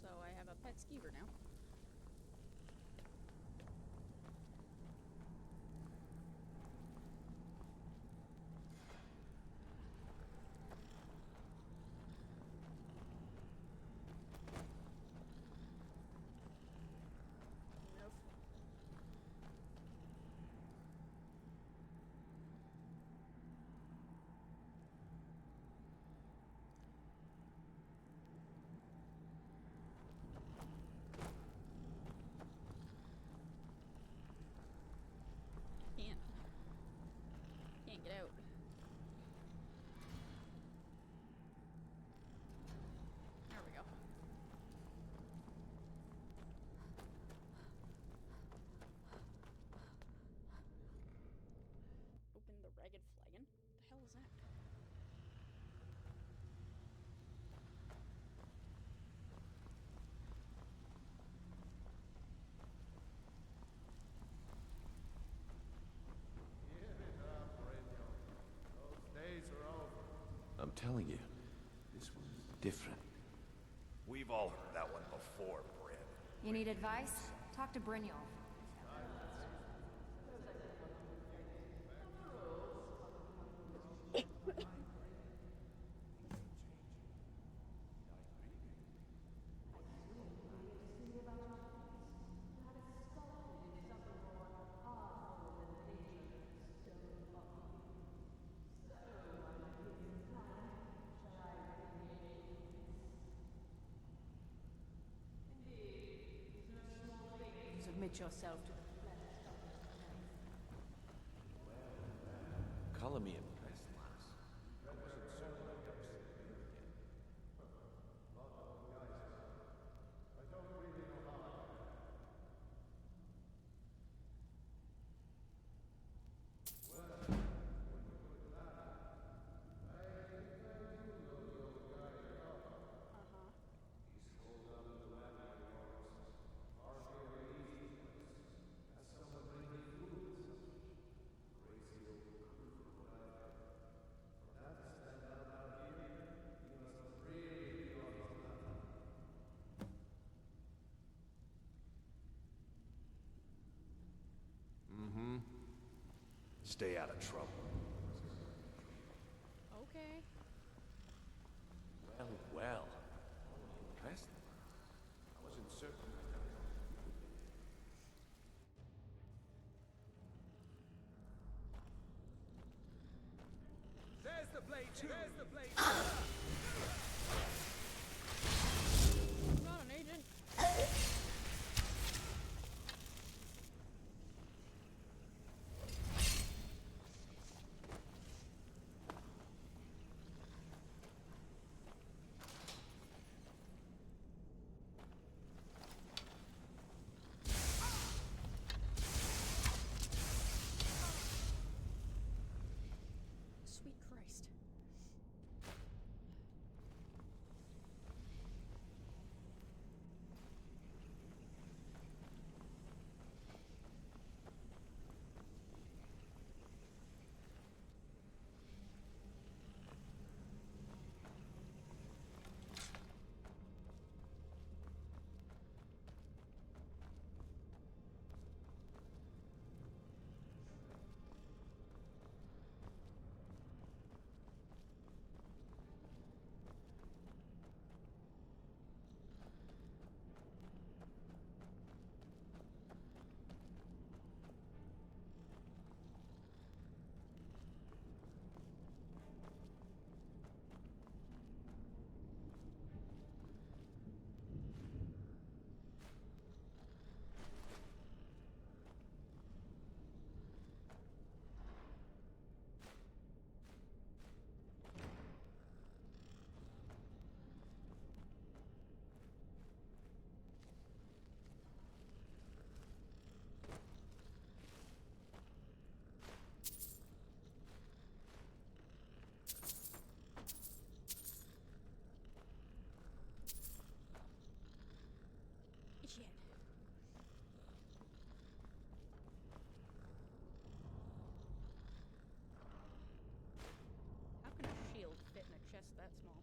So I have a pet skeever now. Enough. Can't get out. There we go. Open the ragged flagon? What the hell is that? I'm telling you, this one's different. We've all heard that one before, Bryn. You need advice? Talk to Brynjolf. Submit yourself to the Color me impressed, lass. I wasn't certain I'd ever see you again. Stay out of trouble. Okay. Well, well. Impressed? I wasn't certain I'd ever There's the blade too. There's the blade. I'm not an agent. Sweet Christ. chest that small.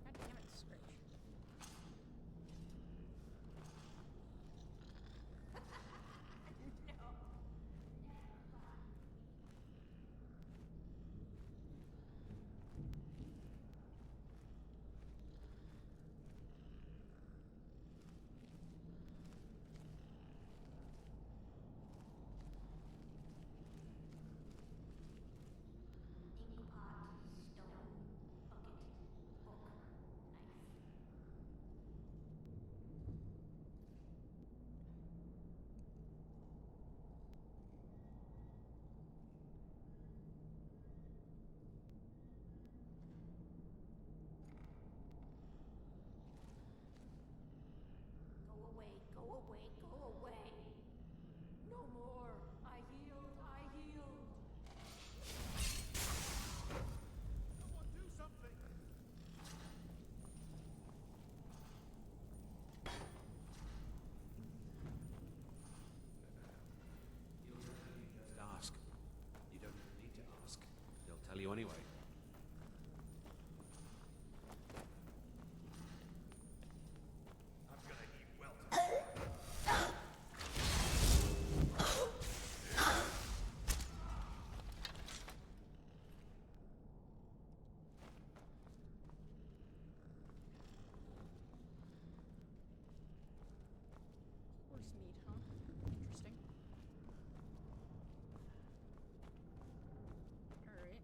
God damn it, Scritch. Go away, go away, go away. No more. I healed, I healed. Someone do something! Just ask. You don't need to ask. They'll tell you anyway. I'm gonna eat well tonight. Horse meat, huh? Interesting. Alright.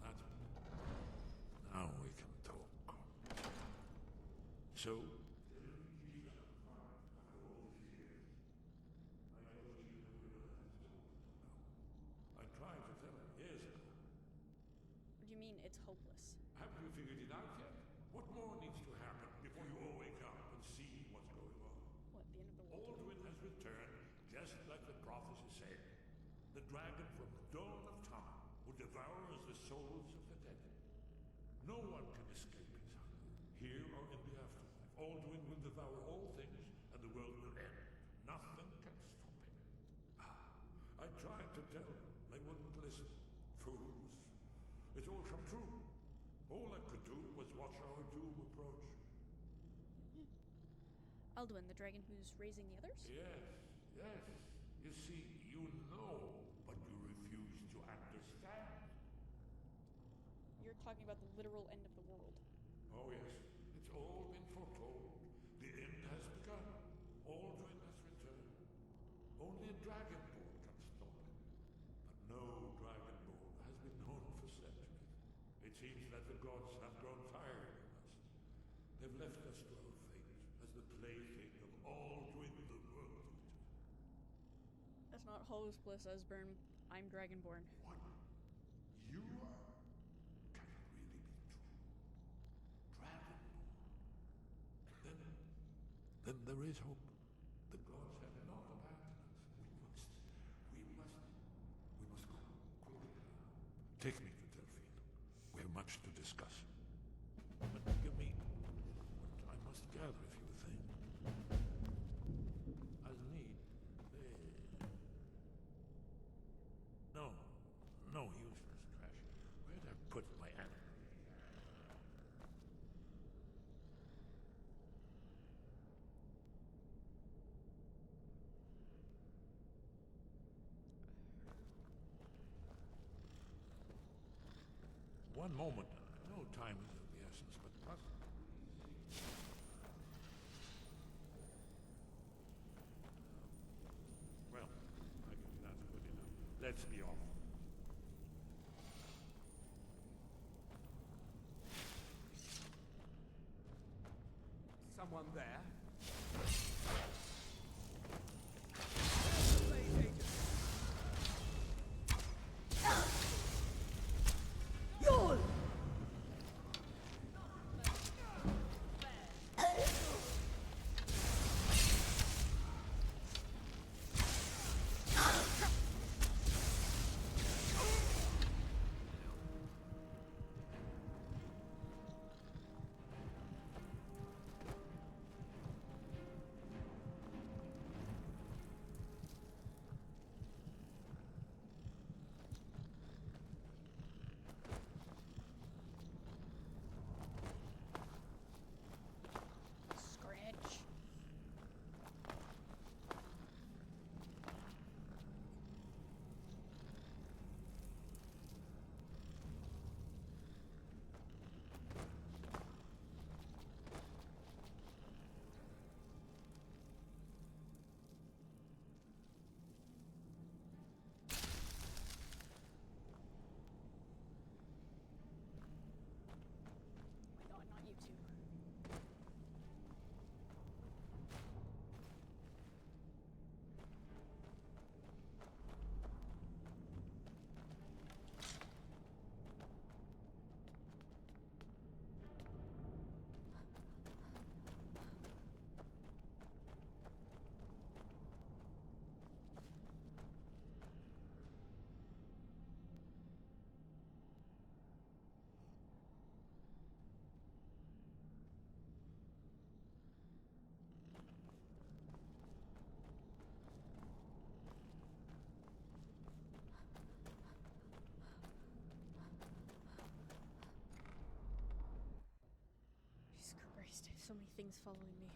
That's... Now we can talk. So... I tried to tell him years ago. What do you mean, it's hopeless? Have you figured it out yet? What more needs to happen before you all wake up and see what's going on? What, the end of the world? Alduin has returned, just like the prophecy said. The dragon from the dawn of time who devours the souls of the dead. No one can escape his hunger, here or in the afterlife. Alduin will devour all things, and the world will end. Nothing can stop him. I tried to tell them. They wouldn't listen. Fools. It's all come true. All I could do was watch our doom approach. Alduin, the dragon who's raising the others? Yes. You see, you know, but you refuse to understand. You're talking about the literal end of the world. Oh yes, it's all been foretold. The end has begun. Alduin has returned. Only a dragonborn can stop it. But no dragonborn has been known for centuries. It seems that the gods have grown tired of us. They've left us to our fate as the plaything of Alduin the World Eater. That's not Hollow's Bliss, Esbern. I'm dragonborn. What? You are? Can it really be true? Dragonborn? Then there is hope. The gods have not abandoned us. We must go quickly. Take me to Delphine. We have much to discuss. But give me what I must gather a few things. As need. No, useless trash. Where'd I put my animal? One moment. No time is of the essence, but... Well, I guess that's good enough. Let's be off. Someone there? Scratch. Oh my god, not you two. Jesus Christ, so many things following me.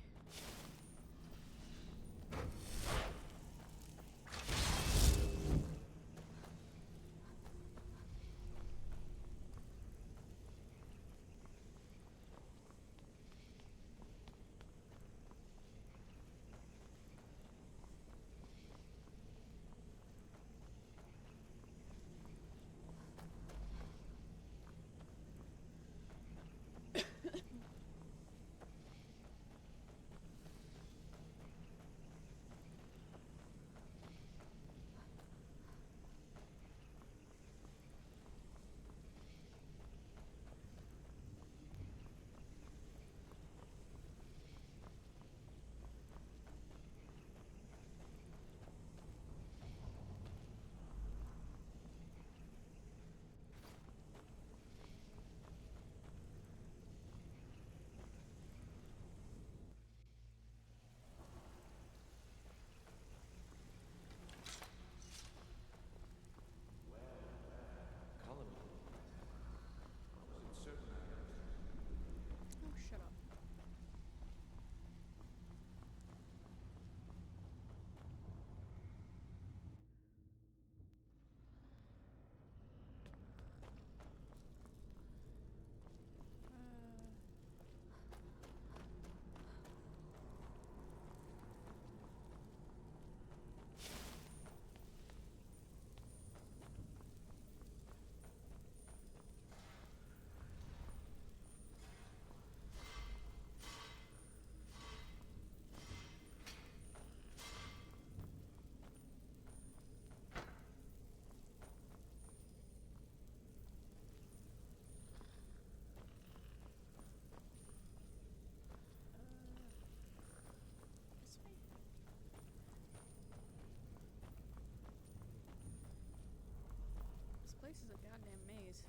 place is a goddamn maze.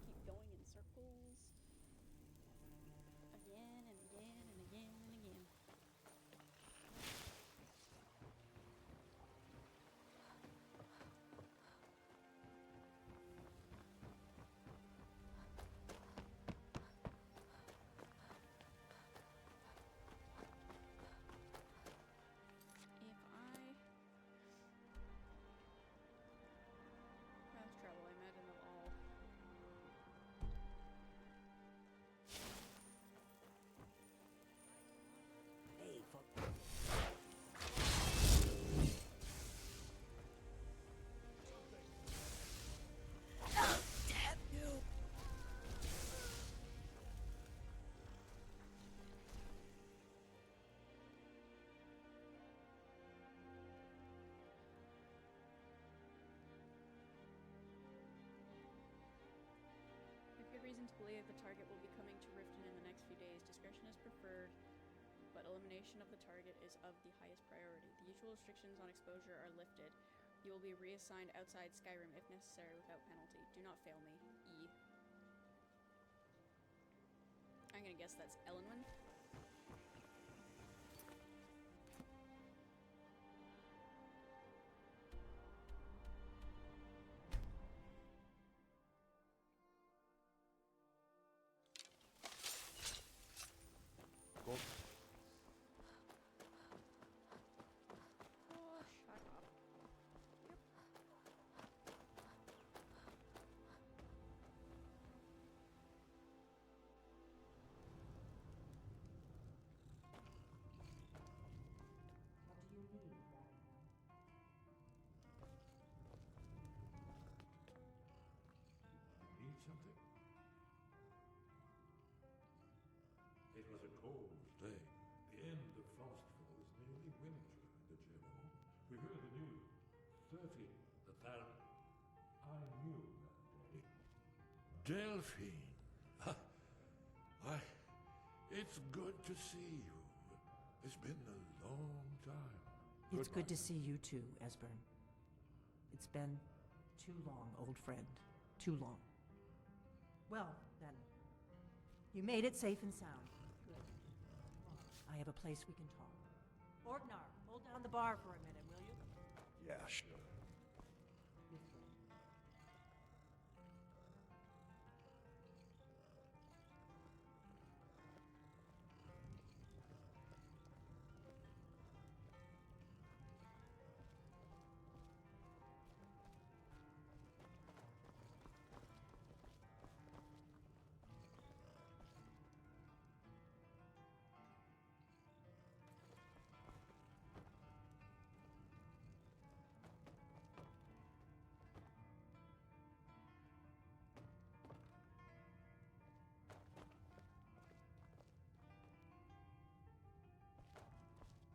Keep going in circles. Again and again and again and again. Fast travel, I imagine they'll all. Hey, for... Oh, damn you! We have good reason to believe the target will be coming to Riften in the next few days. Discretion is preferred, but elimination of the target is of the highest priority. The usual restrictions on exposure are lifted. You will be reassigned outside Skyrim if necessary without penalty. Do not fail me. E. I'm gonna guess that's Elenwyn. Go. Oh, shut up. Yep. What do you need, Dragonborn? Need something? It was a cold day. The end of Frostfall is nearly winter in the Jebel. We heard the news. 30, the Thal. I knew that day. Delphine. It's good to see you. It's been a long time. It's good Goodbye. to see you too, Esbern. It's been too long, old friend. Too long. Well, then. You made it safe and sound. Good. I have a place we can talk. Orgnar, hold down the bar for a minute, will you? Yeah, sure. This way.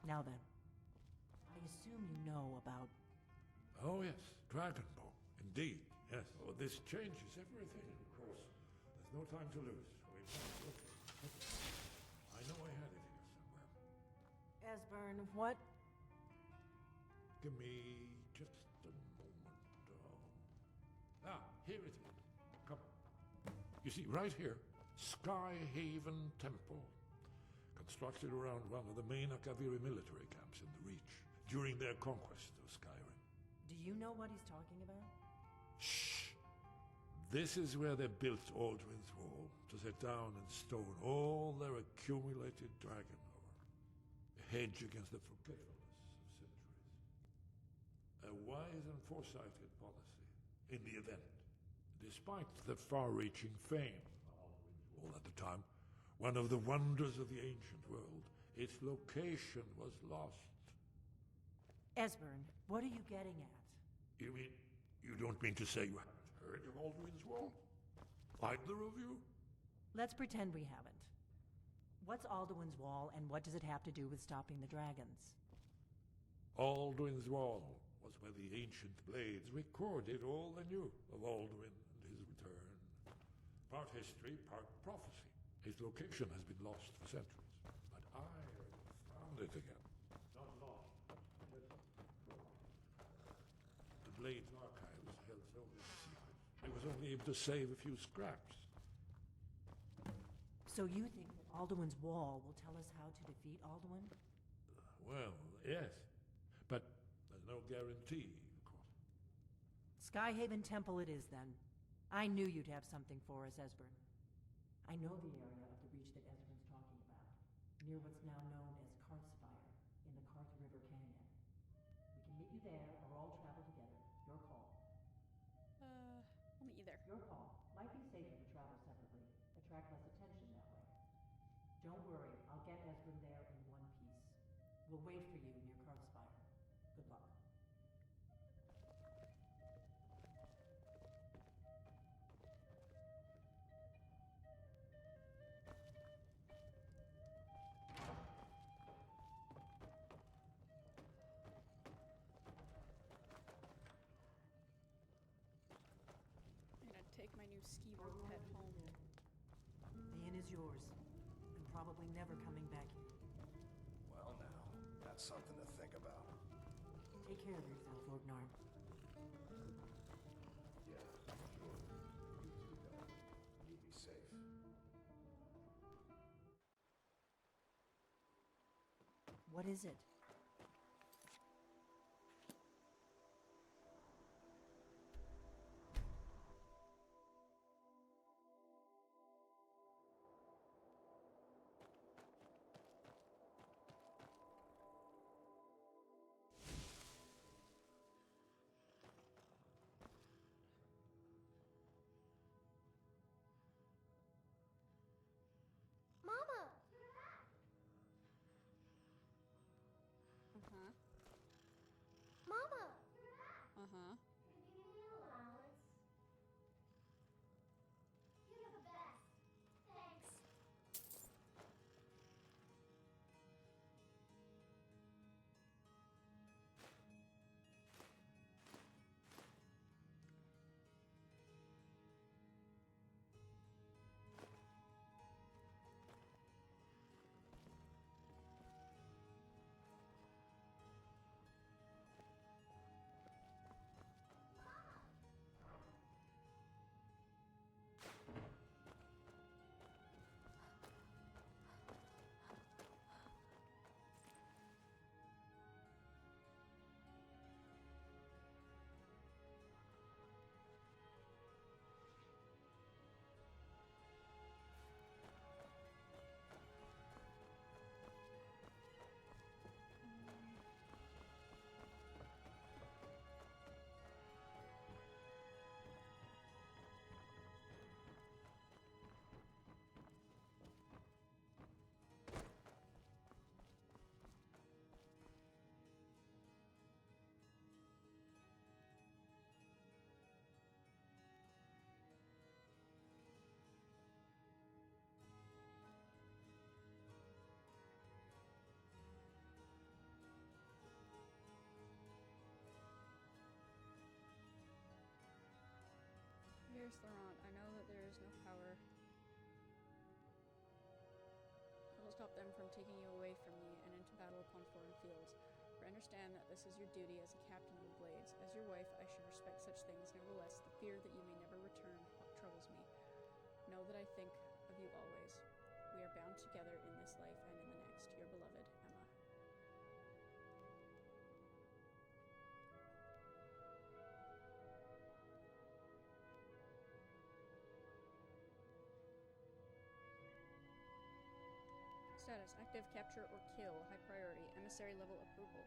Now then, I assume you know about... Oh, yes, Dragonborn. Indeed, yes. Oh, this changes everything, of course. There's no time to lose. We must look. I know I had it here somewhere. Esbern, what? Give me just a moment. Here it is. Come. You see, right here, Skyhaven Temple. Constructed around one of the main Akaviri military camps in the Reach during their conquest of Skyrim. Do you know what he's talking about? Shh! This is where they built Aldrin's Wall to set down in stone all their accumulated dragon lore. A hedge against the forgetfulness of centuries. A wise and foresighted policy in the event. Despite the far-reaching fame of Aldrin's Wall at the time, one of the wonders of the ancient world, its location was lost. Esbern, what are you getting at? You mean, you don't mean to say you haven't heard of Aldrin's Wall? Either of you? Let's pretend we haven't. What's Alduin's Wall, and what does it have to do with stopping the dragons? Alduin's Wall was where the ancient blades recorded all they knew of Alduin and his return. Part history, part prophecy. His location has been lost for centuries, but I found it again. Not lost, but the Blades archives held so many secrets. I was only able to save a few scraps. So you think that Alduin's Wall will tell us how to defeat Alduin? Well, yes, but there's no guarantee, of course. Skyhaven Temple it is, then. I knew you'd have something for us, Esbern. I know the area of the breach that Esbern's talking about, near what's now known as Karthspire, in the Karth River Canyon. We can meet you there, or all travel together. Your call. I'll meet you there. Your call. Might be safer to travel separately. Attract less attention that way. Don't worry, I'll get Esbern there in one piece. We'll wait for you near Karthspire. Good luck. I'm gonna take my new ski rope pet home. The inn is yours, and probably never coming back here. Well, now, that's something to think about. Take care of yourself, Lord Narn. Yeah, sure. You too, though. You be safe. What is it? Mama! Uh-huh. Mama! Uh-huh. Allowance. You're the best. Thanks. Here's Laurent. I know that there is no power that will stop them from taking you away from me and into battle upon foreign fields. For understand that this is your duty as a captain of the Blades. As your wife, I should respect such things. Nevertheless, the fear that you may never return troubles me. Know that I think of you always. We are bound together in this life and in the next. Your beloved, Emma. Status: active, capture, or kill. High priority. Emissary level approval.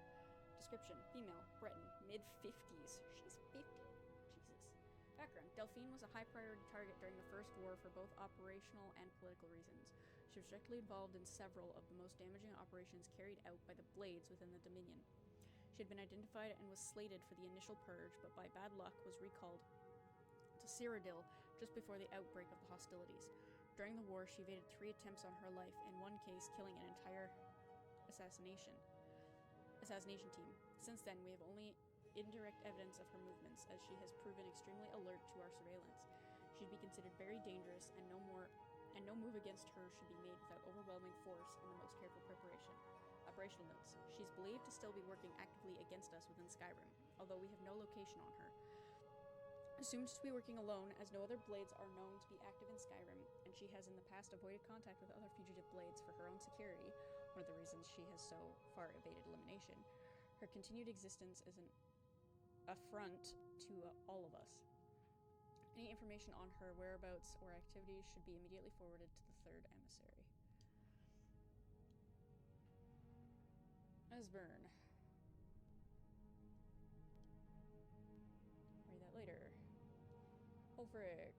Description: female, Breton, mid-50s. She's 50? Jesus. Background: Delphine was a high priority target during the First War for both operational and political reasons. She was directly involved in several of the most damaging operations carried out by the Blades within the Dominion. She had been identified and was slated for the initial purge, but by bad luck was recalled to Cyrodiil just before the outbreak of the hostilities. During the war, she evaded 3 attempts on her life, in one case killing an entire assassination team. Since then, we have only indirect evidence of her movements, as she has proven extremely alert to our surveillance. She'd be considered very dangerous, and no move against her should be made without overwhelming force and the most careful preparation. Operational notes. She's believed to still be working actively against us within Skyrim, although we have no location on her. Assumed to be working alone, as no other blades are known to be active in Skyrim, and she has in the past avoided contact with other fugitive blades for her own security, one of the reasons she has so far evaded elimination. Her continued existence is an affront to all of us. Any information on her whereabouts or activities should be immediately forwarded to the 3rd emissary. Esbern. Read that later. Ulfric.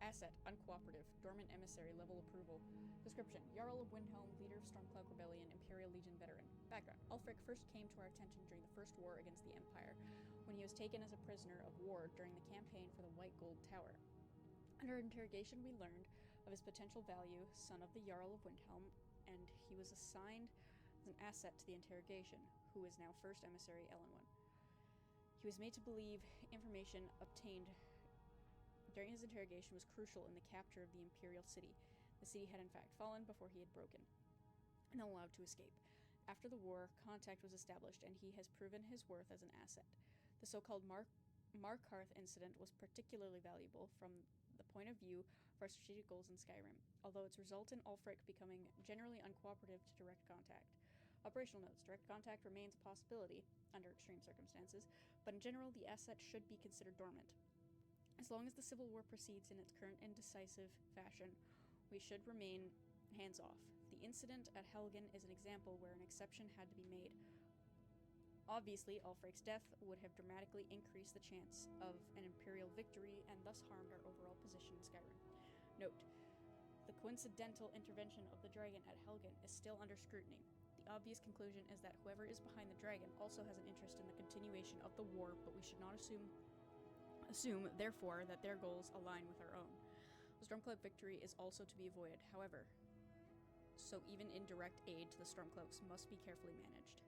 Asset. Uncooperative. Dormant emissary. Level approval. Description. Jarl of Windhelm, leader of Stormcloud Rebellion, Imperial Legion veteran. Background. Ulfric first came to our attention during the First War against the Empire, when he was taken as a prisoner of war during the campaign for the White Gold Tower. Under interrogation, we learned of his potential value, son of the Jarl of Windhelm, and he was assigned as an asset to the interrogation, who is now First Emissary Elenwen. He was made to believe information obtained during his interrogation was crucial in the capture of the Imperial City. The city had in fact fallen before he had broken, and allowed to escape. After the war, contact was established, and he has proven his worth as an asset. The so-called Markarth incident was particularly valuable from the point of view of our strategic goals in Skyrim, although its result in Ulfric becoming generally uncooperative to direct contact. Operational notes. Direct contact remains a possibility under extreme circumstances, but in general the asset should be considered dormant. As long as the Civil War proceeds in its current indecisive fashion, we should remain hands-off. The incident at Helgen is an example where an exception had to be made. Obviously, Ulfric's death would have dramatically increased the chance of an Imperial victory and thus harmed our overall position in Skyrim. Note: the coincidental intervention of the dragon at Helgen is still under scrutiny. The obvious conclusion is that whoever is behind the dragon also has an interest in the continuation of the war, but we should not assume, therefore, that their goals align with our own. The Stormcloak victory is also to be avoided, however, so even indirect aid to the Stormcloaks must be carefully managed.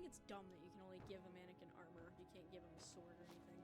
it's dumb that you can only give a mannequin armor. You can't give him a sword or anything.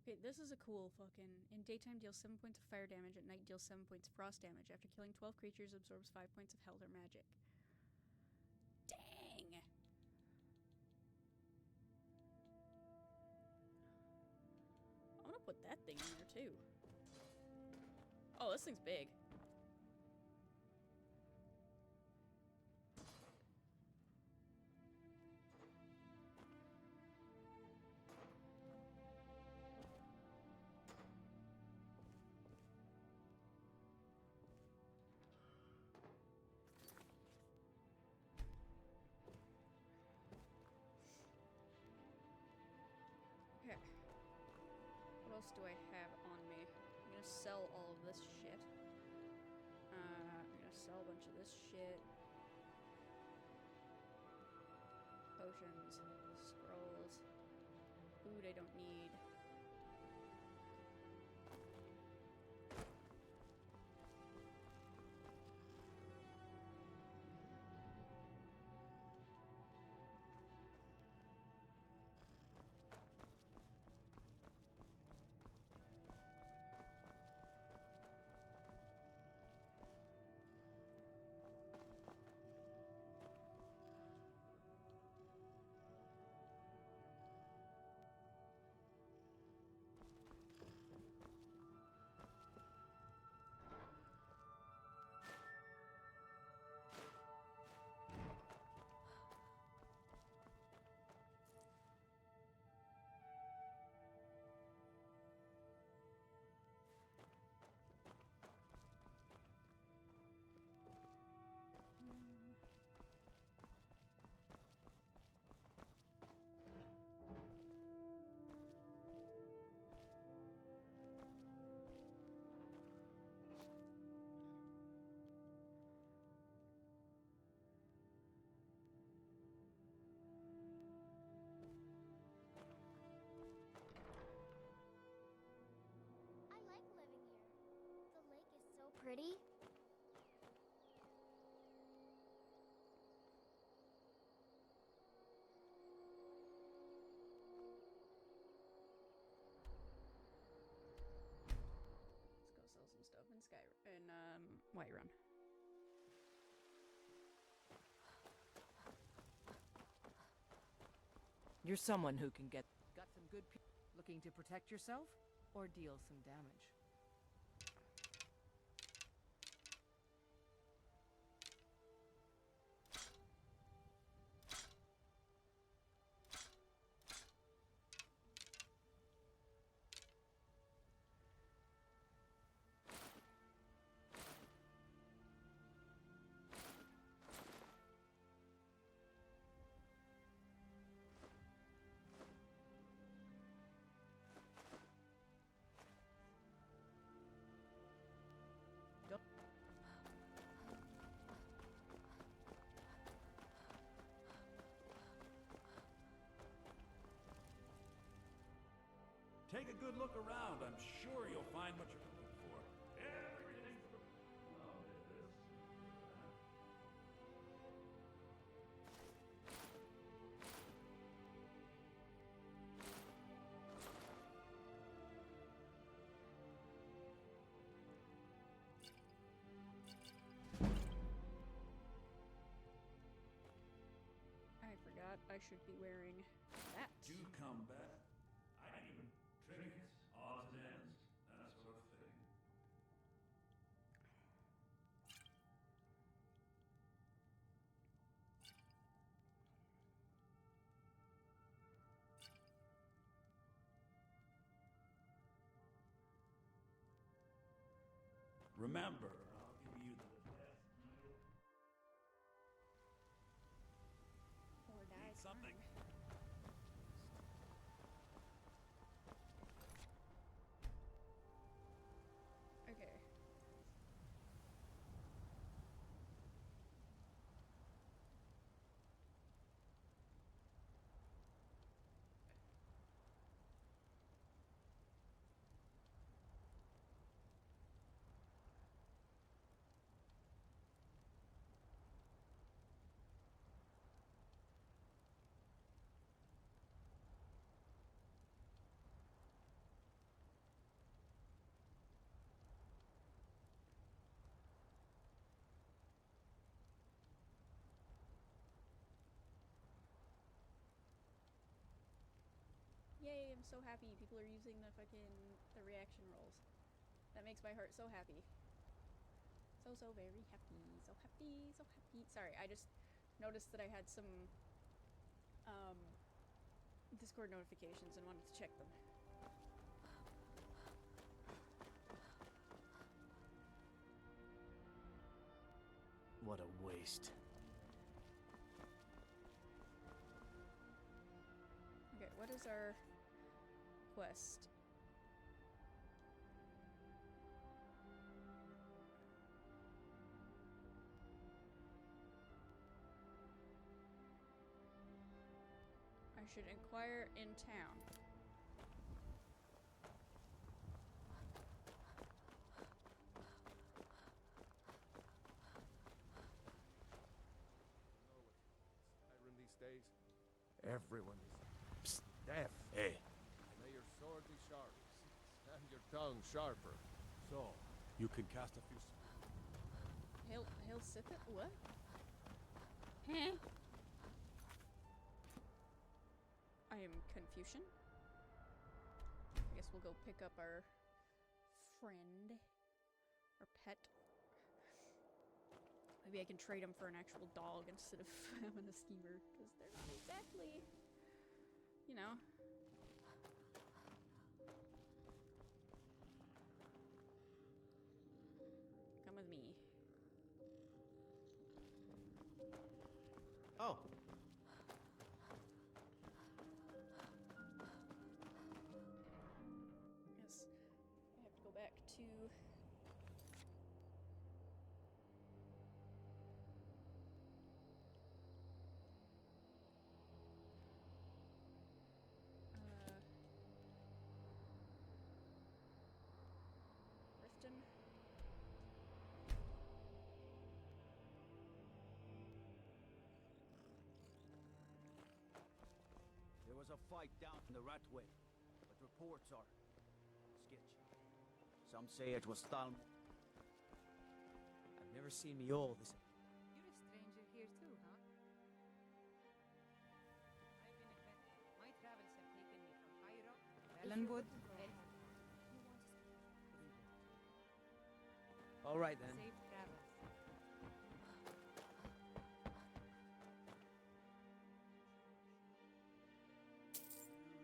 Okay, this is a cool fucking... In daytime, deals 7 points of fire damage. At night, deals 7 points of frost damage. After killing 12 creatures, absorbs 5 points of health or magic. Dang! I'm gonna put that thing in there, too. Oh, this thing's big. Okay. What else do I have on me? I'm gonna sell all of this shit. I'm gonna sell a bunch of this shit. Potions, scrolls, food I don't need. I like living here. The lake is so pretty. Let's go sell some stuff in Whiterun. You're someone who can get... Got some good looking to protect yourself or deal some damage? Take a good look around. I'm sure you'll find what you're looking for. Everything for the... Oh, this. I forgot I should be wearing that. Do come back. I need even trinkets, odds and ends, that sort of thing. Remember, I'll give you the something. Okay. Yay, I'm so happy. People are using the reaction rolls. That makes my heart so happy. So very happy. So happy, so happy. Sorry, I just noticed that I had some Discord notifications and wanted to check them. What a waste. Okay, what is our quest? I should inquire in town. Skyrim these days. Everyone is deaf. Hey, May your sword be sharp, and your tongue sharper. So, you can cast a few... He'll sit it? What? Huh? I am Confucian. I guess we'll go pick up our friend. Our pet. Maybe I can trade him for an actual dog instead of having a schemer, because they're not exactly, you know. Come with me. Oh. Yes, I have to go back to... Riften? There was a fight down in the Ratway, but reports are sketchy. Some say it was Thalm. I've never seen me all this. You're a stranger here too, huh? I've been adventuring. My travels have taken me from High Rock to Ellenwood. All right then. Safe travels.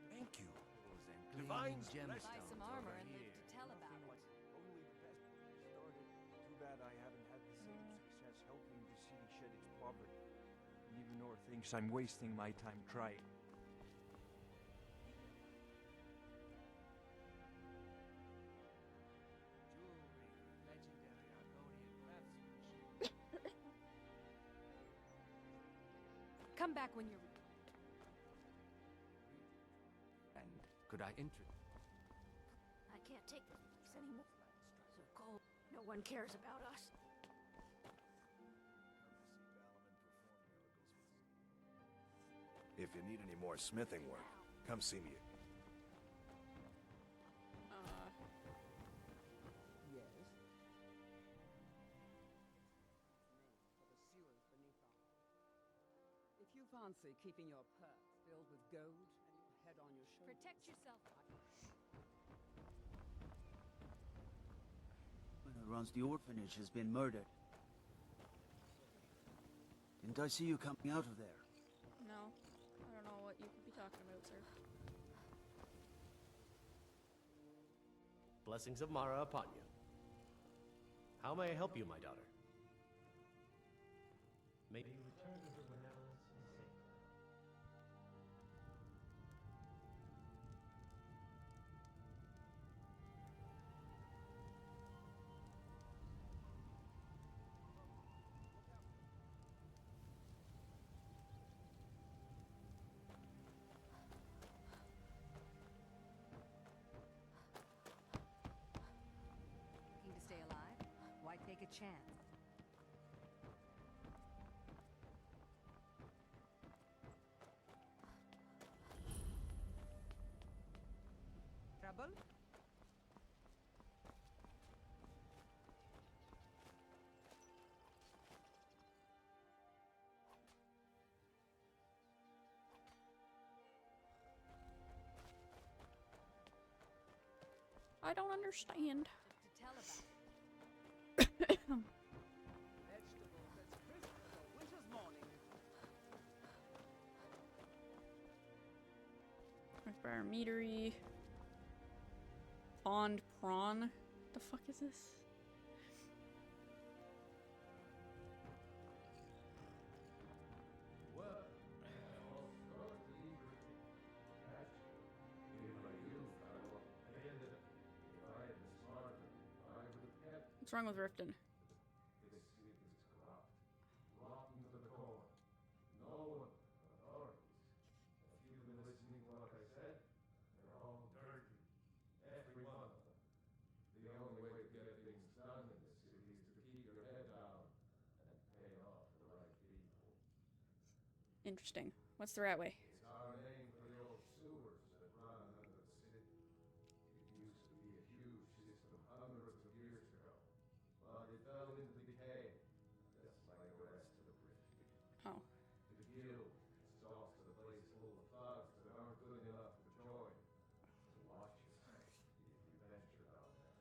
Thank you. Divine Buy some armor and live to tell about it. Only the best started. Too bad I haven't had the same success helping the city shed its poverty. Even Nor thinks I'm wasting my time trying. Come back when you're... And could I interest? I can't take this place anymore. So cold. No one cares about us. If you need any more smithing work, come see me. Yes. If you fancy keeping your purse filled with gold and your head on your shoulders... Protect yourself. Who runs the orphanage has been murdered. Didn't I see you coming out of there? No. I don't know what you could be talking about, sir. Blessings of Mara upon you. How may I help you, my daughter? May you return to her benevolence and safety. chance. Trouble? I don't understand. To tell about Vegetables as crisp as a winter's morning. Bar meadery. Fond prawn. The fuck is this? What's wrong with Riften? This city is corrupt, rotten to the core. No one, authorities. Have you been listening to what I said? They're all dirty. Every one of them. The only way to get things done in this city is to keep your head down and pay off the right people. Interesting. What's the right way? It's our name for the old sewers that run under the city. It used to be a huge system hundreds of years ago. But it fell into decay, just like the rest of the British. Oh. The guild exhausted a place full of thugs that aren't good enough to join. So watch yourself if you venture down there.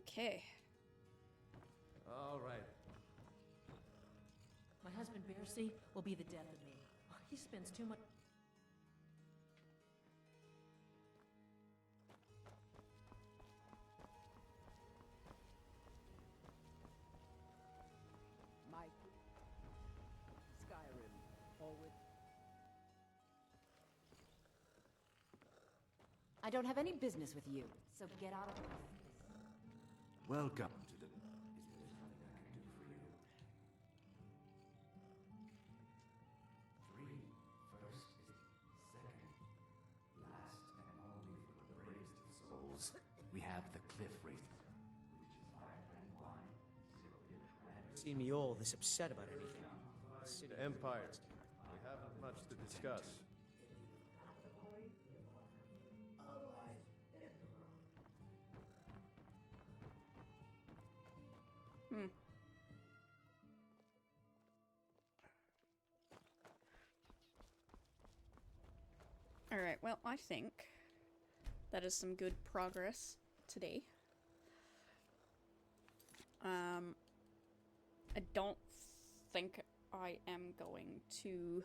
Okay. All right. My husband, Bercy, will be the death of me. He spends too much... Mike. Skyrim. Forward. I don't have any business with you, so get out of my face. Welcome to the... Is there something I can do for you? 3 first, second, last, and only for the bravest of souls. We have the Cliff Wraith, which is fire and wine, silken and... Seen me all this upset about anything. City Empire. We haven't much to discuss. Alright, well, I think that is some good progress today. I don't think I am going to